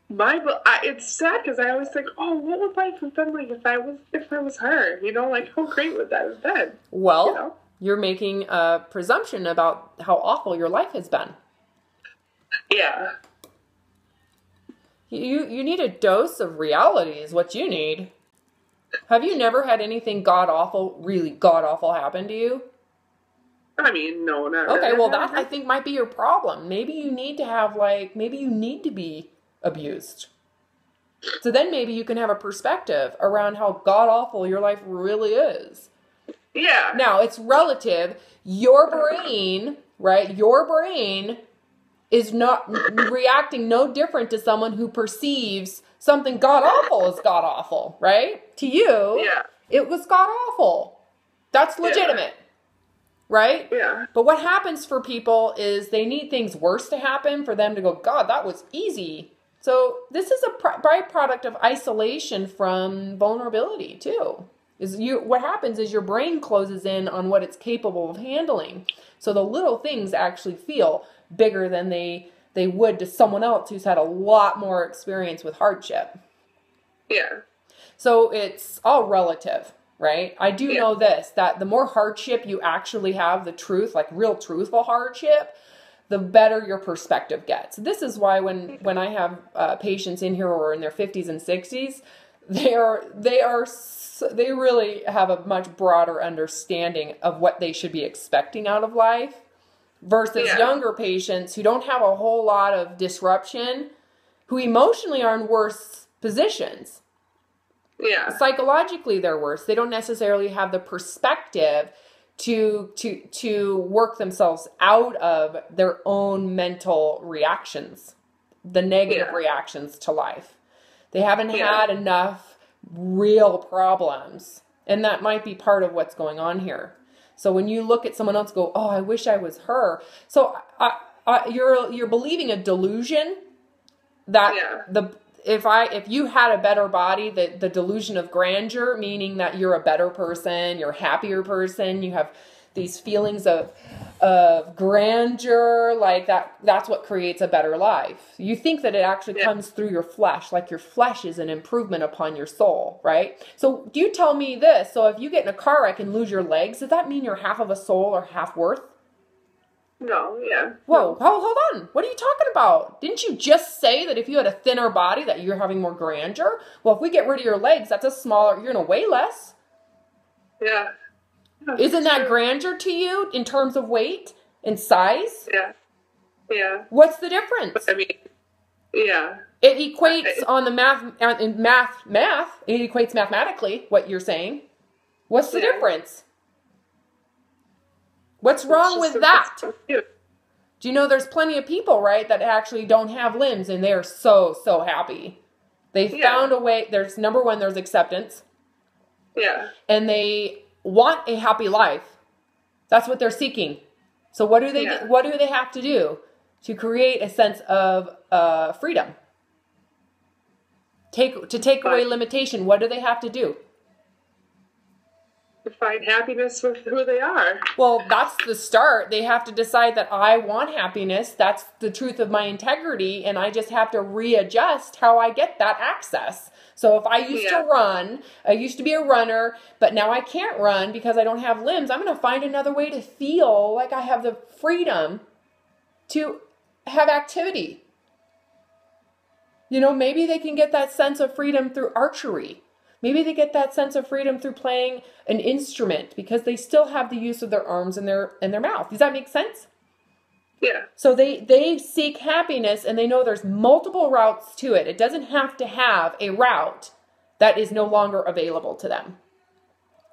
It's sad because I always think, oh, what would life have been like if I was her? You know, like, how great would that have been? Well, you know? You're making a presumption about how awful your life has been. Yeah. You need a dose of reality is what you need. Have you never had anything really god-awful happen to you? I mean, no, not really. Okay, well, that I think might be your problem. Maybe you need to be abused. So then maybe you can have a perspective around how god-awful your life really is. Yeah. Now, it's relative. Your brain, right? Your brain is not reacting no different to someone who perceives something god-awful as god-awful, right? To you, it was god-awful. That's legitimate, right? Yeah. But what happens for people is they need things worse to happen for them to go, God, that was easy. So this is a byproduct of isolation from vulnerability, too. What happens is your brain closes in on what it's capable of handling. So the little things actually feel bigger than they would to someone else who's had a lot more experience with hardship. Yeah. So it's all relative, right? I do know this, that the more hardship you actually have, the truth, like real truthful hardship, the better your perspective gets. This is why when I have patients in here who are in their 50s and 60s, they really have a much broader understanding of what they should be expecting out of life versus younger patients who don't have a whole lot of disruption, who emotionally are in worse positions. Psychologically, they're worse. They don't necessarily have the perspective to work themselves out of their own mental reactions, the negative reactions to life. They haven't had enough real problems. And that might be part of what's going on here. So when you look at someone else, go, oh, I wish I was her. So you're believing a delusion that if you had a better body, the delusion of grandeur, meaning that you're a better person, you're a happier person, you have these feelings of grandeur, like that's what creates a better life. You think that it actually comes through your flesh, like your flesh is an improvement upon your soul, right? So do you tell me this? So if you get in a car wreck and lose your legs, does that mean you're half of a soul or half worth? No, Whoa, hold on. What are you talking about? Didn't you just say that if you had a thinner body that you're having more grandeur? Well, if we get rid of your legs, that's you're going to weigh less. Yeah. Isn't that grandeur to you in terms of weight and size? Yeah. What's the difference? I mean, yeah. It equates on the math, it equates mathematically what you're saying. What's the difference? What's wrong with that? Do you know there's plenty of people, right, that actually don't have limbs and they're so happy. They found a way. There's number one, there's acceptance. Yeah. And they want a happy life. That's what they're seeking. So what do they have to do to create a sense of freedom? To take away limitation, what do they have to do? To find happiness with who they are. Well, that's the start. They have to decide that I want happiness. That's the truth of my integrity. And I just have to readjust how I get that access. So if I used to run, I used to be a runner, but now I can't run because I don't have limbs, I'm going to find another way to feel like I have the freedom to have activity. You know, maybe they can get that sense of freedom through archery. Maybe they get that sense of freedom through playing an instrument because they still have the use of their arms and their mouth. Does that make sense? Yeah. So they seek happiness and they know there's multiple routes to it. It doesn't have to have a route that is no longer available to them.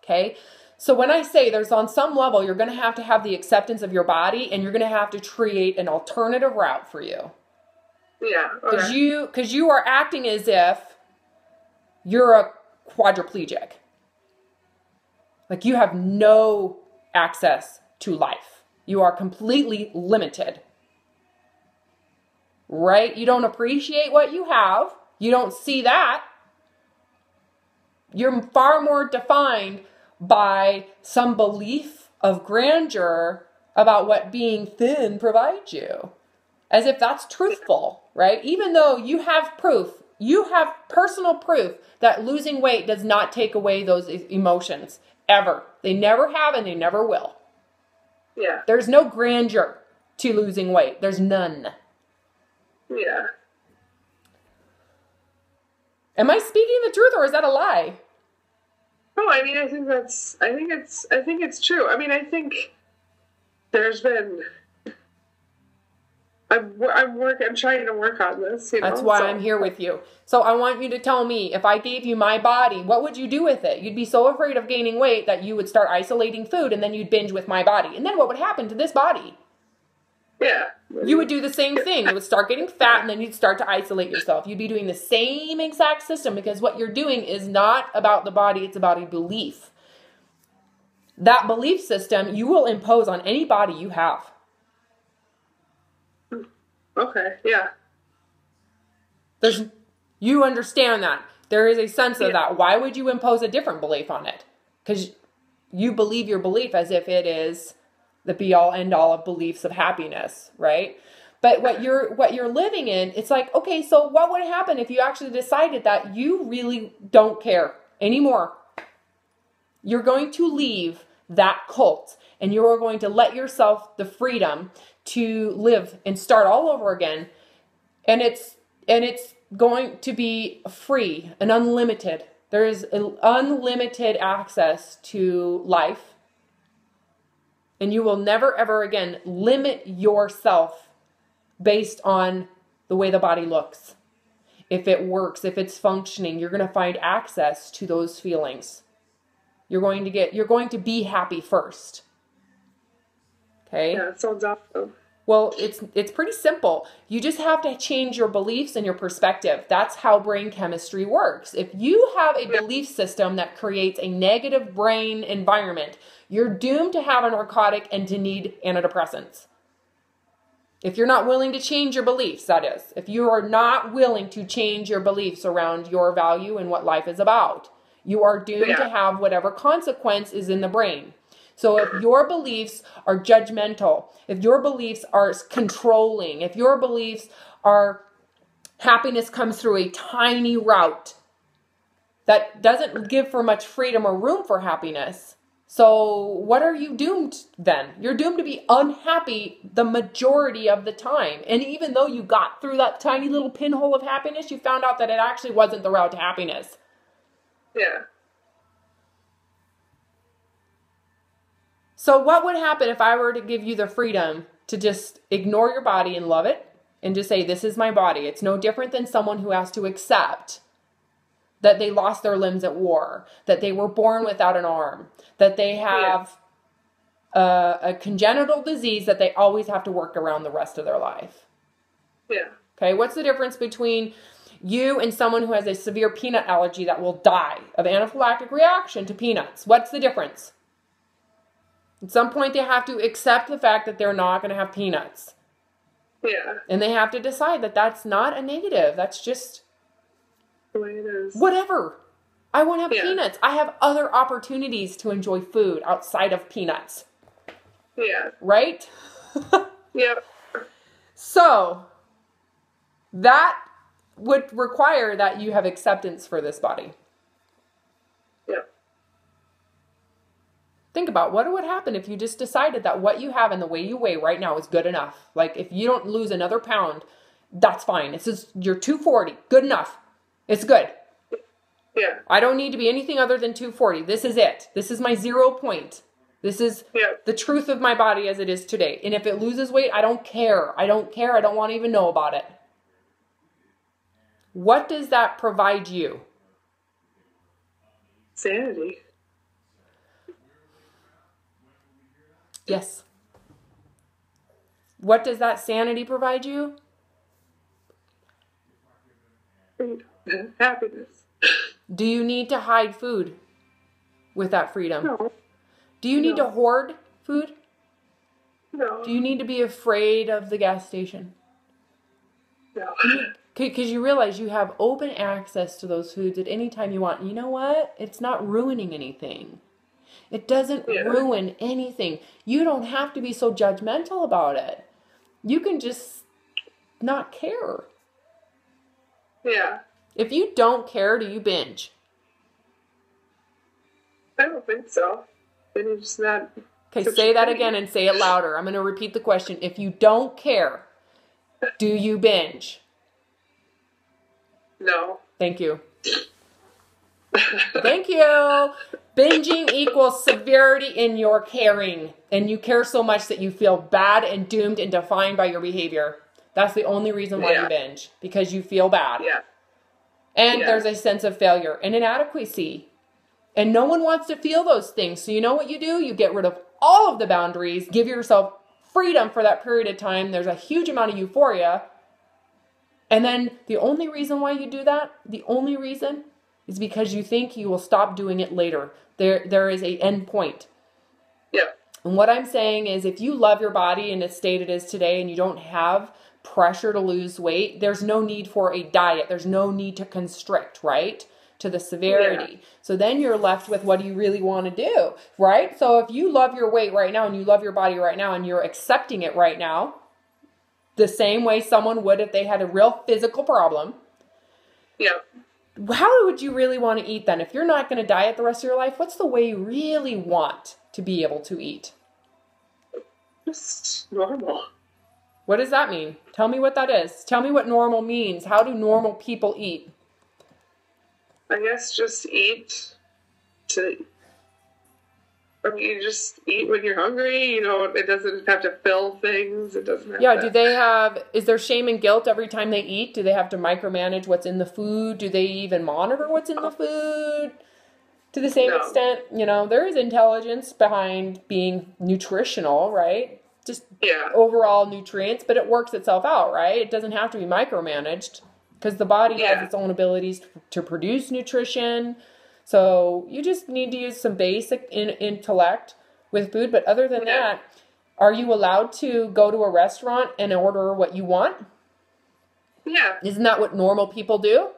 Okay? So when I say there's on some level, you're going to have the acceptance of your body and you're going to have to create an alternative route for you. Yeah. Okay. Because you are acting as if you're a quadriplegic. Like you have no access to life. You are completely limited. Right? You don't appreciate what you have. You don't see that. You're far more defined by some belief of grandeur about what being thin provides you. As if that's truthful, right? Even though you have proof, you have personal proof that losing weight does not take away those emotions, ever. They never have and they never will. Yeah. There's no grandeur to losing weight. There's none. Yeah. Am I speaking the truth or is that a lie? No, I mean, I think it's true. I mean, I think there's been, I'm trying to work on this, you know? That's why I'm here with you. So I want you to tell me, if I gave you my body, what would you do with it? You'd be so afraid of gaining weight that you would start isolating food and then you'd binge with my body. And then what would happen to this body? Yeah. You would do the same thing. It would start getting fat and then you'd start to isolate yourself. You'd be doing the same exact system because what you're doing is not about the body, it's about a belief. That belief system you will impose on any body you have. Okay, yeah. You understand that. There is a sense of that. Why would you impose a different belief on it? Because you believe your belief as if it is the be-all, end-all of beliefs of happiness, right? But what you're living in, it's like, okay, so what would happen if you actually decided that you really don't care anymore? You're going to leave that cult and you are going to let yourself the freedom to live and start all over again. And it's going to be free and unlimited. There is unlimited access to life. And you will never, ever again limit yourself based on the way the body looks. if it works, if it's functioning, you're going to find access to those feelings. You're going to be happy first. Okay? Yeah, that sounds awesome. Well, it's pretty simple. You just have to change your beliefs and your perspective. That's how brain chemistry works. If you have a belief system that creates a negative brain environment, you're doomed to have a narcotic and to need antidepressants. If you're not willing to change your beliefs, that is. If you are not willing to change your beliefs around your value and what life is about, you are doomed to have whatever consequence is in the brain. So if your beliefs are judgmental, if your beliefs are controlling, if your beliefs are happiness comes through a tiny route that doesn't give for much freedom or room for happiness, so what are you doomed then? You're doomed to be unhappy the majority of the time. And even though you got through that tiny little pinhole of happiness, you found out that it actually wasn't the route to happiness. Yeah. So what would happen if I were to give you the freedom to just ignore your body and love it and just say, this is my body? It's no different than someone who has to accept that they lost their limbs at war, that they were born without an arm, that they have a congenital disease that they always have to work around the rest of their life. Yeah. Okay, what's the difference between you and someone who has a severe peanut allergy that will die of anaphylactic reaction to peanuts? What's the difference? At some point, they have to accept the fact that they're not going to have peanuts. Yeah. And they have to decide that that's not a negative. That's just the way it is. Whatever. I won't have peanuts. I have other opportunities to enjoy food outside of peanuts. Yeah. Right? Yep. So, that would require that you have acceptance for this body. Yep. Think about what would happen if you just decided that what you have and the way you weigh right now is good enough. Like, if you don't lose another pound, that's fine. It's just, you're 240. Good enough. It's good. Yeah. I don't need to be anything other than 240. This is it. This is my 0 point. This is the truth of my body as it is today. And if it loses weight, I don't care. I don't care. I don't want to even know about it. What does that provide you? Sanity. Yes. What does that sanity provide you? Happiness. Do you need to hide food with that freedom? No. Do you need to hoard food? No. Do you need to be afraid of the gas station? No. Because you realize you have open access to those foods at any time you want. You know what? It's not ruining anything. It doesn't ruin anything. You don't have to be so judgmental about it. You can just not care. Yeah. If you don't care, do you binge? I don't think so. Then you're just not... Okay, say that again and say it louder. I'm going to repeat the question. If you don't care, do you binge? No. Thank you. Thank you. Binging equals severity in your caring. And you care so much that you feel bad and doomed and defined by your behavior. That's the only reason why you binge. Because you feel bad. Yeah. And there's a sense of failure and inadequacy. And no one wants to feel those things. So you know what you do? You get rid of all of the boundaries. Give yourself freedom for that period of time. There's a huge amount of euphoria. And then the only reason why you do that, the only reason, is because you think you will stop doing it later. There is an end point. Yeah. And what I'm saying is if you love your body in the state it is today and you don't have pressure to lose weight, there's no need for a diet. There's no need to constrict, right? To the severity. Yeah. So then you're left with what do you really want to do, right? So if you love your weight right now and you love your body right now and you're accepting it right now, the same way someone would if they had a real physical problem. Yeah. How would you really want to eat then? If you're not going to diet the rest of your life, what's the way you really want to be able to eat? Just normal. What does that mean? Tell me what that is. Tell me what normal means. How do normal people eat? I guess just eat to I mean, you just eat when you're hungry. You know, it doesn't have to fill things. It doesn't have do they have, is there shame and guilt every time they eat? Do they have to micromanage what's in the food? Do they even monitor what's in the food? To the same extent, you know, there is intelligence behind being nutritional, right? Just overall nutrients, but it works itself out, right? It doesn't have to be micromanaged because the body has its own abilities to produce nutrition. So you just need to use some basic intellect with food. But other than that, are you allowed to go to a restaurant and order what you want? Yeah. Isn't that what normal people do?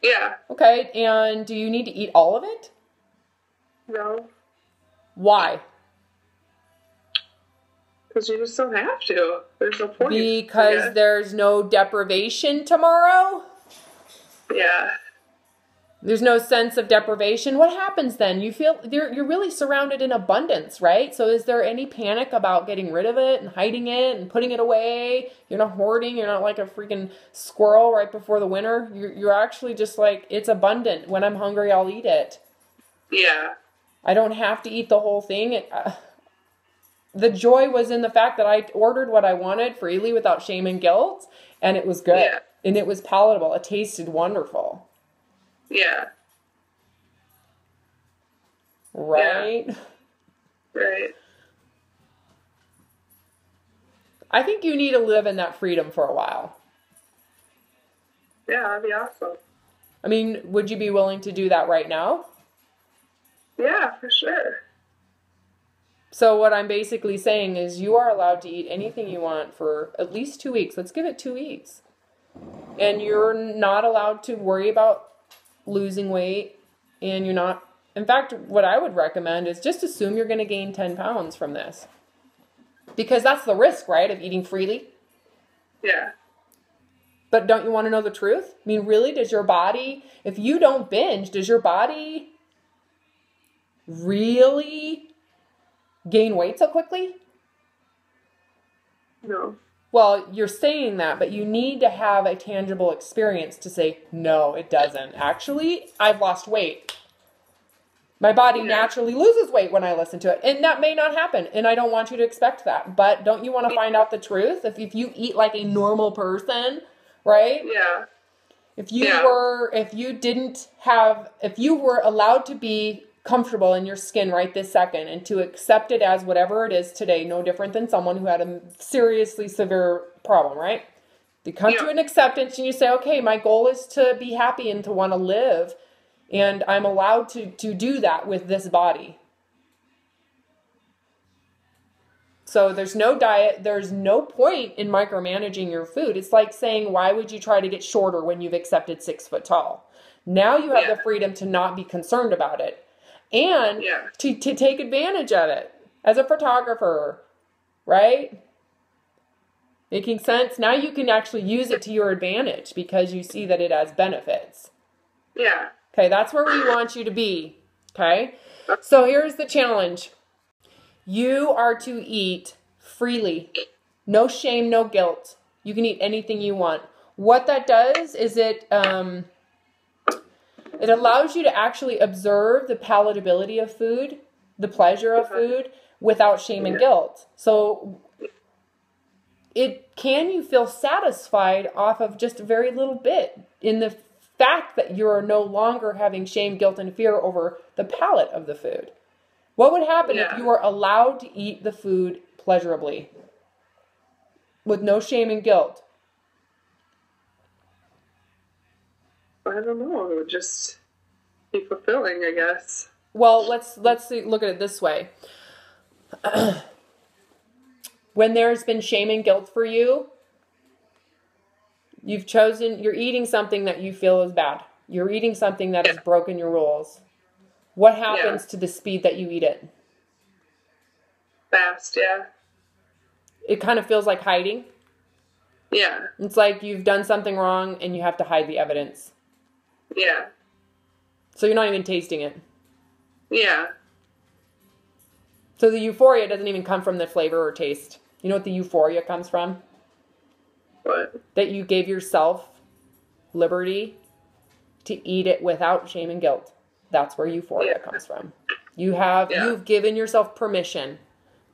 Yeah. Okay, and do you need to eat all of it? No. Why? Because you just don't have to. There's no point. Because there's no deprivation tomorrow? Yeah. There's no sense of deprivation. What happens then? You feel you're really surrounded in abundance, right? So is there any panic about getting rid of it and hiding it and putting it away? You're not hoarding. You're not like a freaking squirrel right before the winter. You're actually just like, it's abundant. When I'm hungry, I'll eat it. Yeah. I don't have to eat the whole thing. The joy was in the fact that I ordered what I wanted freely without shame and guilt, and it was good. Yeah. And it was palatable. It tasted wonderful. Yeah. Right? Yeah. Right. I think you need to live in that freedom for a while. Yeah, that'd be awesome. I mean, would you be willing to do that right now? Yeah, for sure. So what I'm basically saying is you are allowed to eat anything you want for at least 2 weeks. Let's give it 2 weeks. And you're not allowed to worry about losing weight, and you're not, in fact, what I would recommend is just assume you're going to gain 10 pounds from this, because that's the risk, right, of eating freely. Yeah. But don't you want to know the truth? I mean, really, does your body, if you don't binge, does your body really gain weight so quickly? No. Well, you're saying that, but you need to have a tangible experience to say, no, it doesn't. Actually, I've lost weight. My body naturally loses weight when I listen to it. And that may not happen. And I don't want you to expect that. But don't you want to find out the truth? If you eat like a normal person, right? Yeah. If you were allowed to be comfortable in your skin right this second and to accept it as whatever it is today, no different than someone who had a seriously severe problem, right? You come to an acceptance and you say, okay, my goal is to be happy and to want to live, and I'm allowed to do that with this body. So there's no diet, there's no point in micromanaging your food. It's like saying, why would you try to get shorter when you've accepted 6 foot tall? Now you have the freedom to not be concerned about it. And to take advantage of it as a photographer, right? Making sense? Now you can actually use it to your advantage because you see that it has benefits. Yeah. Okay, that's where we want you to be. Okay? So here's the challenge. You are to eat freely. No shame, no guilt. You can eat anything you want. What that does is it allows you to actually observe the palatability of food, the pleasure of food, without shame and guilt. So you feel satisfied off of just a very little bit in the fact that you're no longer having shame, guilt, and fear over the palate of the food. What would happen if you were allowed to eat the food pleasurably with no shame and guilt? I don't know. It would just be fulfilling, I guess. Well, let's look at it this way. When there's been shame and guilt for you, you're eating something that you feel is bad. You're eating something that has broken your rules. What happens to the speed that you eat it? Fast, It kind of feels like hiding. Yeah. It's like you've done something wrong and you have to hide the evidence. Yeah. So you're not even tasting it. Yeah. So the euphoria doesn't even come from the flavor or taste. You know what the euphoria comes from? What? That you gave yourself liberty to eat it without shame and guilt. That's where euphoria comes from. You've given yourself permission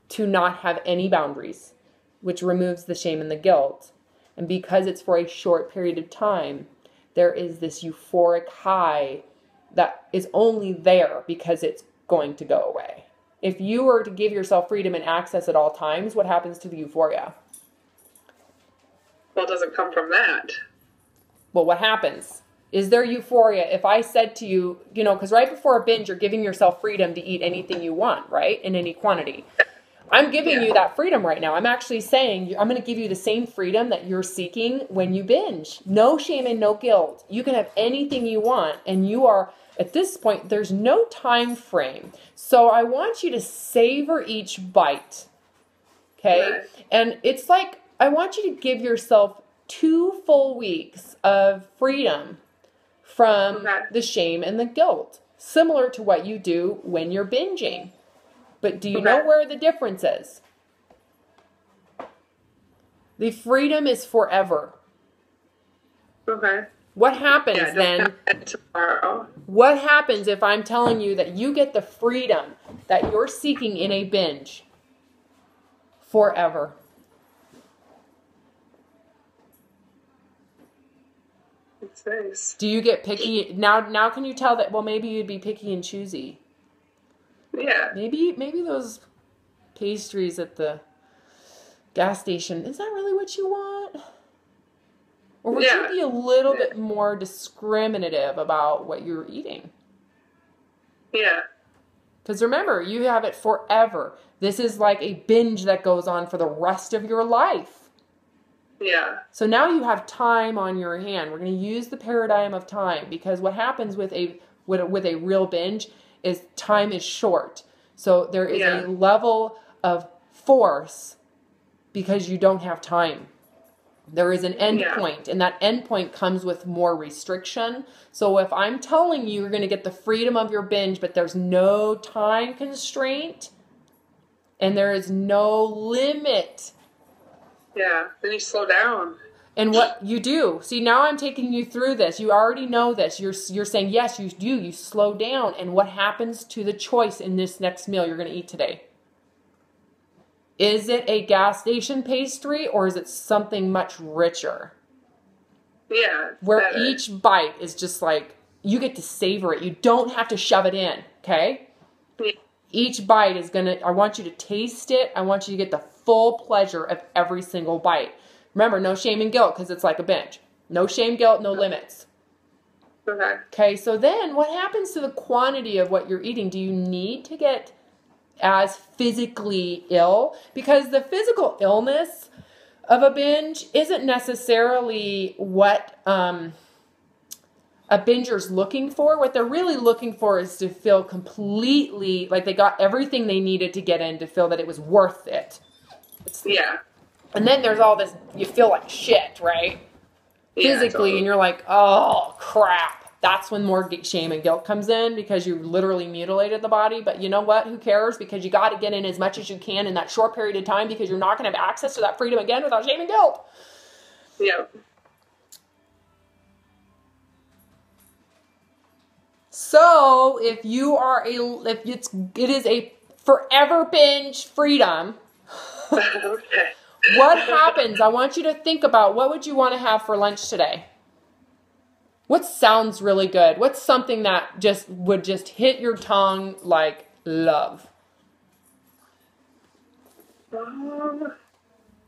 to not have any boundaries, which removes the shame and the guilt. And because it's for a short period of time, there is this euphoric high that is only there because it's going to go away. If you were to give yourself freedom and access at all times, what happens to the euphoria? Well, it doesn't come from that. Well, what happens? Is there euphoria if I said to you, because right before a binge, you're giving yourself freedom to eat anything you want, right? In any quantity. I'm giving you that freedom right now. I'm actually saying I'm going to give you the same freedom that you're seeking when you binge. No shame and no guilt. You can have anything you want, and you are, at this point, there's no time frame. So I want you to savor each bite, okay? Right. And it's like, I want you to give yourself 2 full weeks of freedom from the shame and the guilt, similar to what you do when you're binging. But do you know where the difference is? The freedom is forever. Okay. What happens then? Tomorrow. What happens if I'm telling you that you get the freedom that you're seeking in a binge forever? It's nice. Do you get picky? Now can you tell that, well, maybe you'd be picky and choosy? Yeah. Maybe those pastries at the gas station, is that really what you want? Or would you be a little bit more discriminative about what you're eating? Yeah. Because remember, you have it forever. This is like a binge that goes on for the rest of your life. Yeah. So now you have time on your hand. We're going to use the paradigm of time, because what happens with a real binge is time is short. So there is a level of force because you don't have time. There is an end point, and that end point comes with more restriction. So if I'm telling you you're going to get the freedom of your binge, but there's no time constraint and there is no limit. Yeah, then you slow down. And what you do, see, now I'm taking you through this. You already know this. You're saying, yes, you do. You slow down. And what happens to the choice in this next meal you're going to eat today? Is it a gas station pastry, or is it something much richer? Yeah. Where each bite is just like, you get to savor it. You don't have to shove it in, okay? Yeah. Each bite is I want you to taste it. I want you to get the full pleasure of every single bite. Remember, no shame and guilt, because it's like a binge. No shame, guilt, no limits. Okay. Okay, so then what happens to the quantity of what you're eating? Do you need to get as physically ill? Because the physical illness of a binge isn't necessarily what a binger's looking for. What they're really looking for is to feel completely like they got everything they needed to get in to feel that it was worth it. And then there's all this, you feel like shit, right? Yeah, physically, totally. And you're like, oh, crap. That's when more shame and guilt comes in, because you literally mutilated the body. But you know what? Who cares? Because you got to get in as much as you can in that short period of time, because you're not going to have access to that freedom again without shame and guilt. Yeah. So if it is a forever binge freedom, okay. What happens? I want you to think about, what would you want to have for lunch today? What sounds really good? What's something that would hit your tongue like love?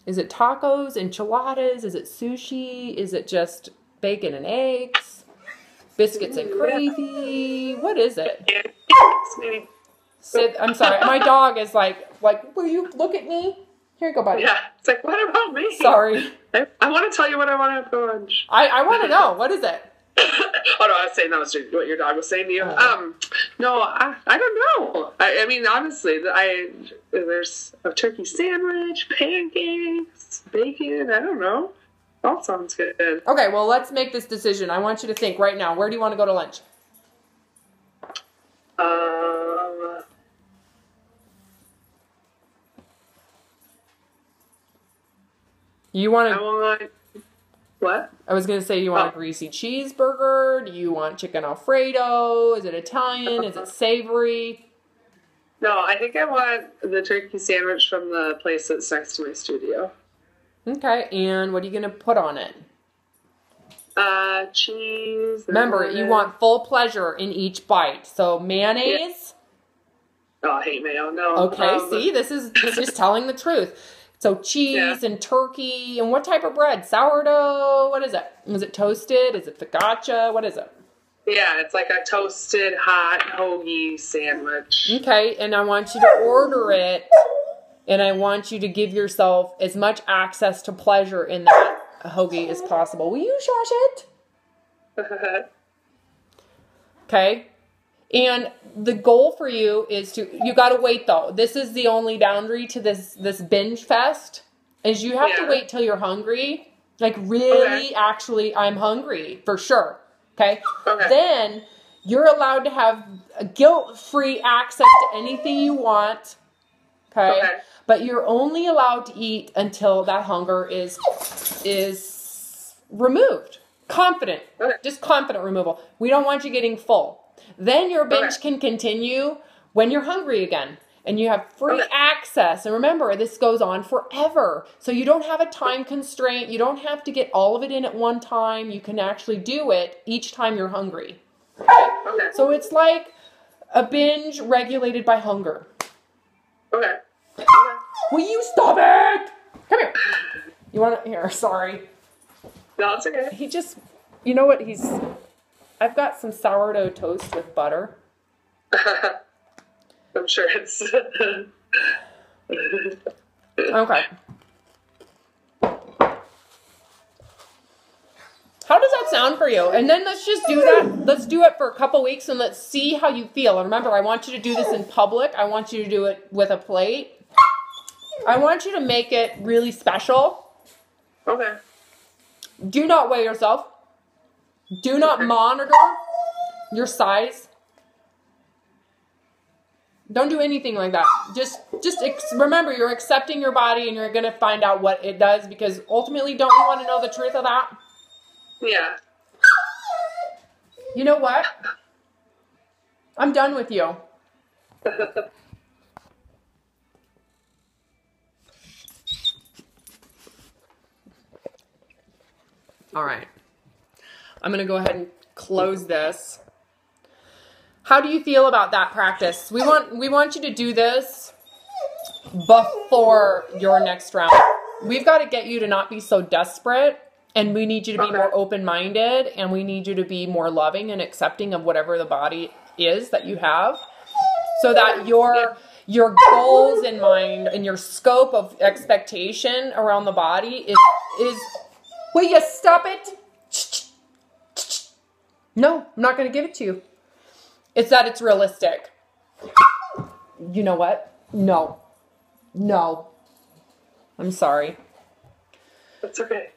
Is it tacos, enchiladas? Is it sushi? Is it just bacon and eggs? Biscuits and gravy? What is it? Sid, I'm sorry. My dog is like, will you look at me? Here you go, buddy. Yeah. It's like, what about me? Sorry. I want to tell you what I want to have for lunch. I want to know. What is it? Oh, no, I was saying that was what your dog was saying to you. No, I don't know. I mean, honestly, there's a turkey sandwich, pancakes, bacon. I don't know. All sounds good. Okay, well, let's make this decision. I want you to think right now. Where do you want to go to lunch? You want to... What? I was going to say, you want a greasy cheeseburger? Do you want chicken Alfredo? Is it Italian? Is it savory? No, I think I want the turkey sandwich from the place that's next to my studio. Okay, and what are you going to put on it? Cheese. Remember, you want full pleasure in each bite. So mayonnaise. Yeah. Oh, I hate mayo. No. Okay, see, this is telling the truth. So cheese and turkey, and what type of bread? Sourdough? What is it? Is it toasted? Is it focaccia? What is it? Yeah, it's like a toasted hot hoagie sandwich. Okay, and I want you to order it, and I want you to give yourself as much access to pleasure in that hoagie as possible. Will you shush it? Okay. And the goal for you is you got to wait though. This is the only boundary to this binge fest is you have to wait till you're hungry. Like really, actually, I'm hungry for sure. Okay. Then you're allowed to have a guilt-free access to anything you want. Okay. But you're only allowed to eat until that hunger is removed. Confident. Just confident removal. We don't want you getting full. Then your binge can continue when you're hungry again. And you have free access. And remember, this goes on forever. So you don't have a time constraint. You don't have to get all of it in at one time. You can actually do it each time you're hungry. Okay? So it's like a binge regulated by hunger. Okay. Will you stop it? Come here. You want to? Here, sorry. No, it's okay. He just, you know what? I've got some sourdough toast with butter. I'm sure it's... Okay. How does that sound for you? And then let's just do that. Let's do it for a couple weeks and let's see how you feel. And remember, I want you to do this in public. I want you to do it with a plate. I want you to make it really special. Okay. Do not weigh yourself. Do not monitor your size. Don't do anything like that. Just remember, you're accepting your body and you're going to find out what it does because ultimately, don't you want to know the truth of that? Yeah. You know what? I'm done with you. All right. I'm going to go ahead and close this. How do you feel about that practice? We want you to do this before your next round. We've got to get you to not be so desperate, and we need you to be more open-minded, and we need you to be more loving and accepting of whatever the body is that you have, so that your goals in mind and your scope of expectation around the body is will you stop it? No, I'm not going to give it to you. It's that it's realistic. You know what? No. I'm sorry. That's okay.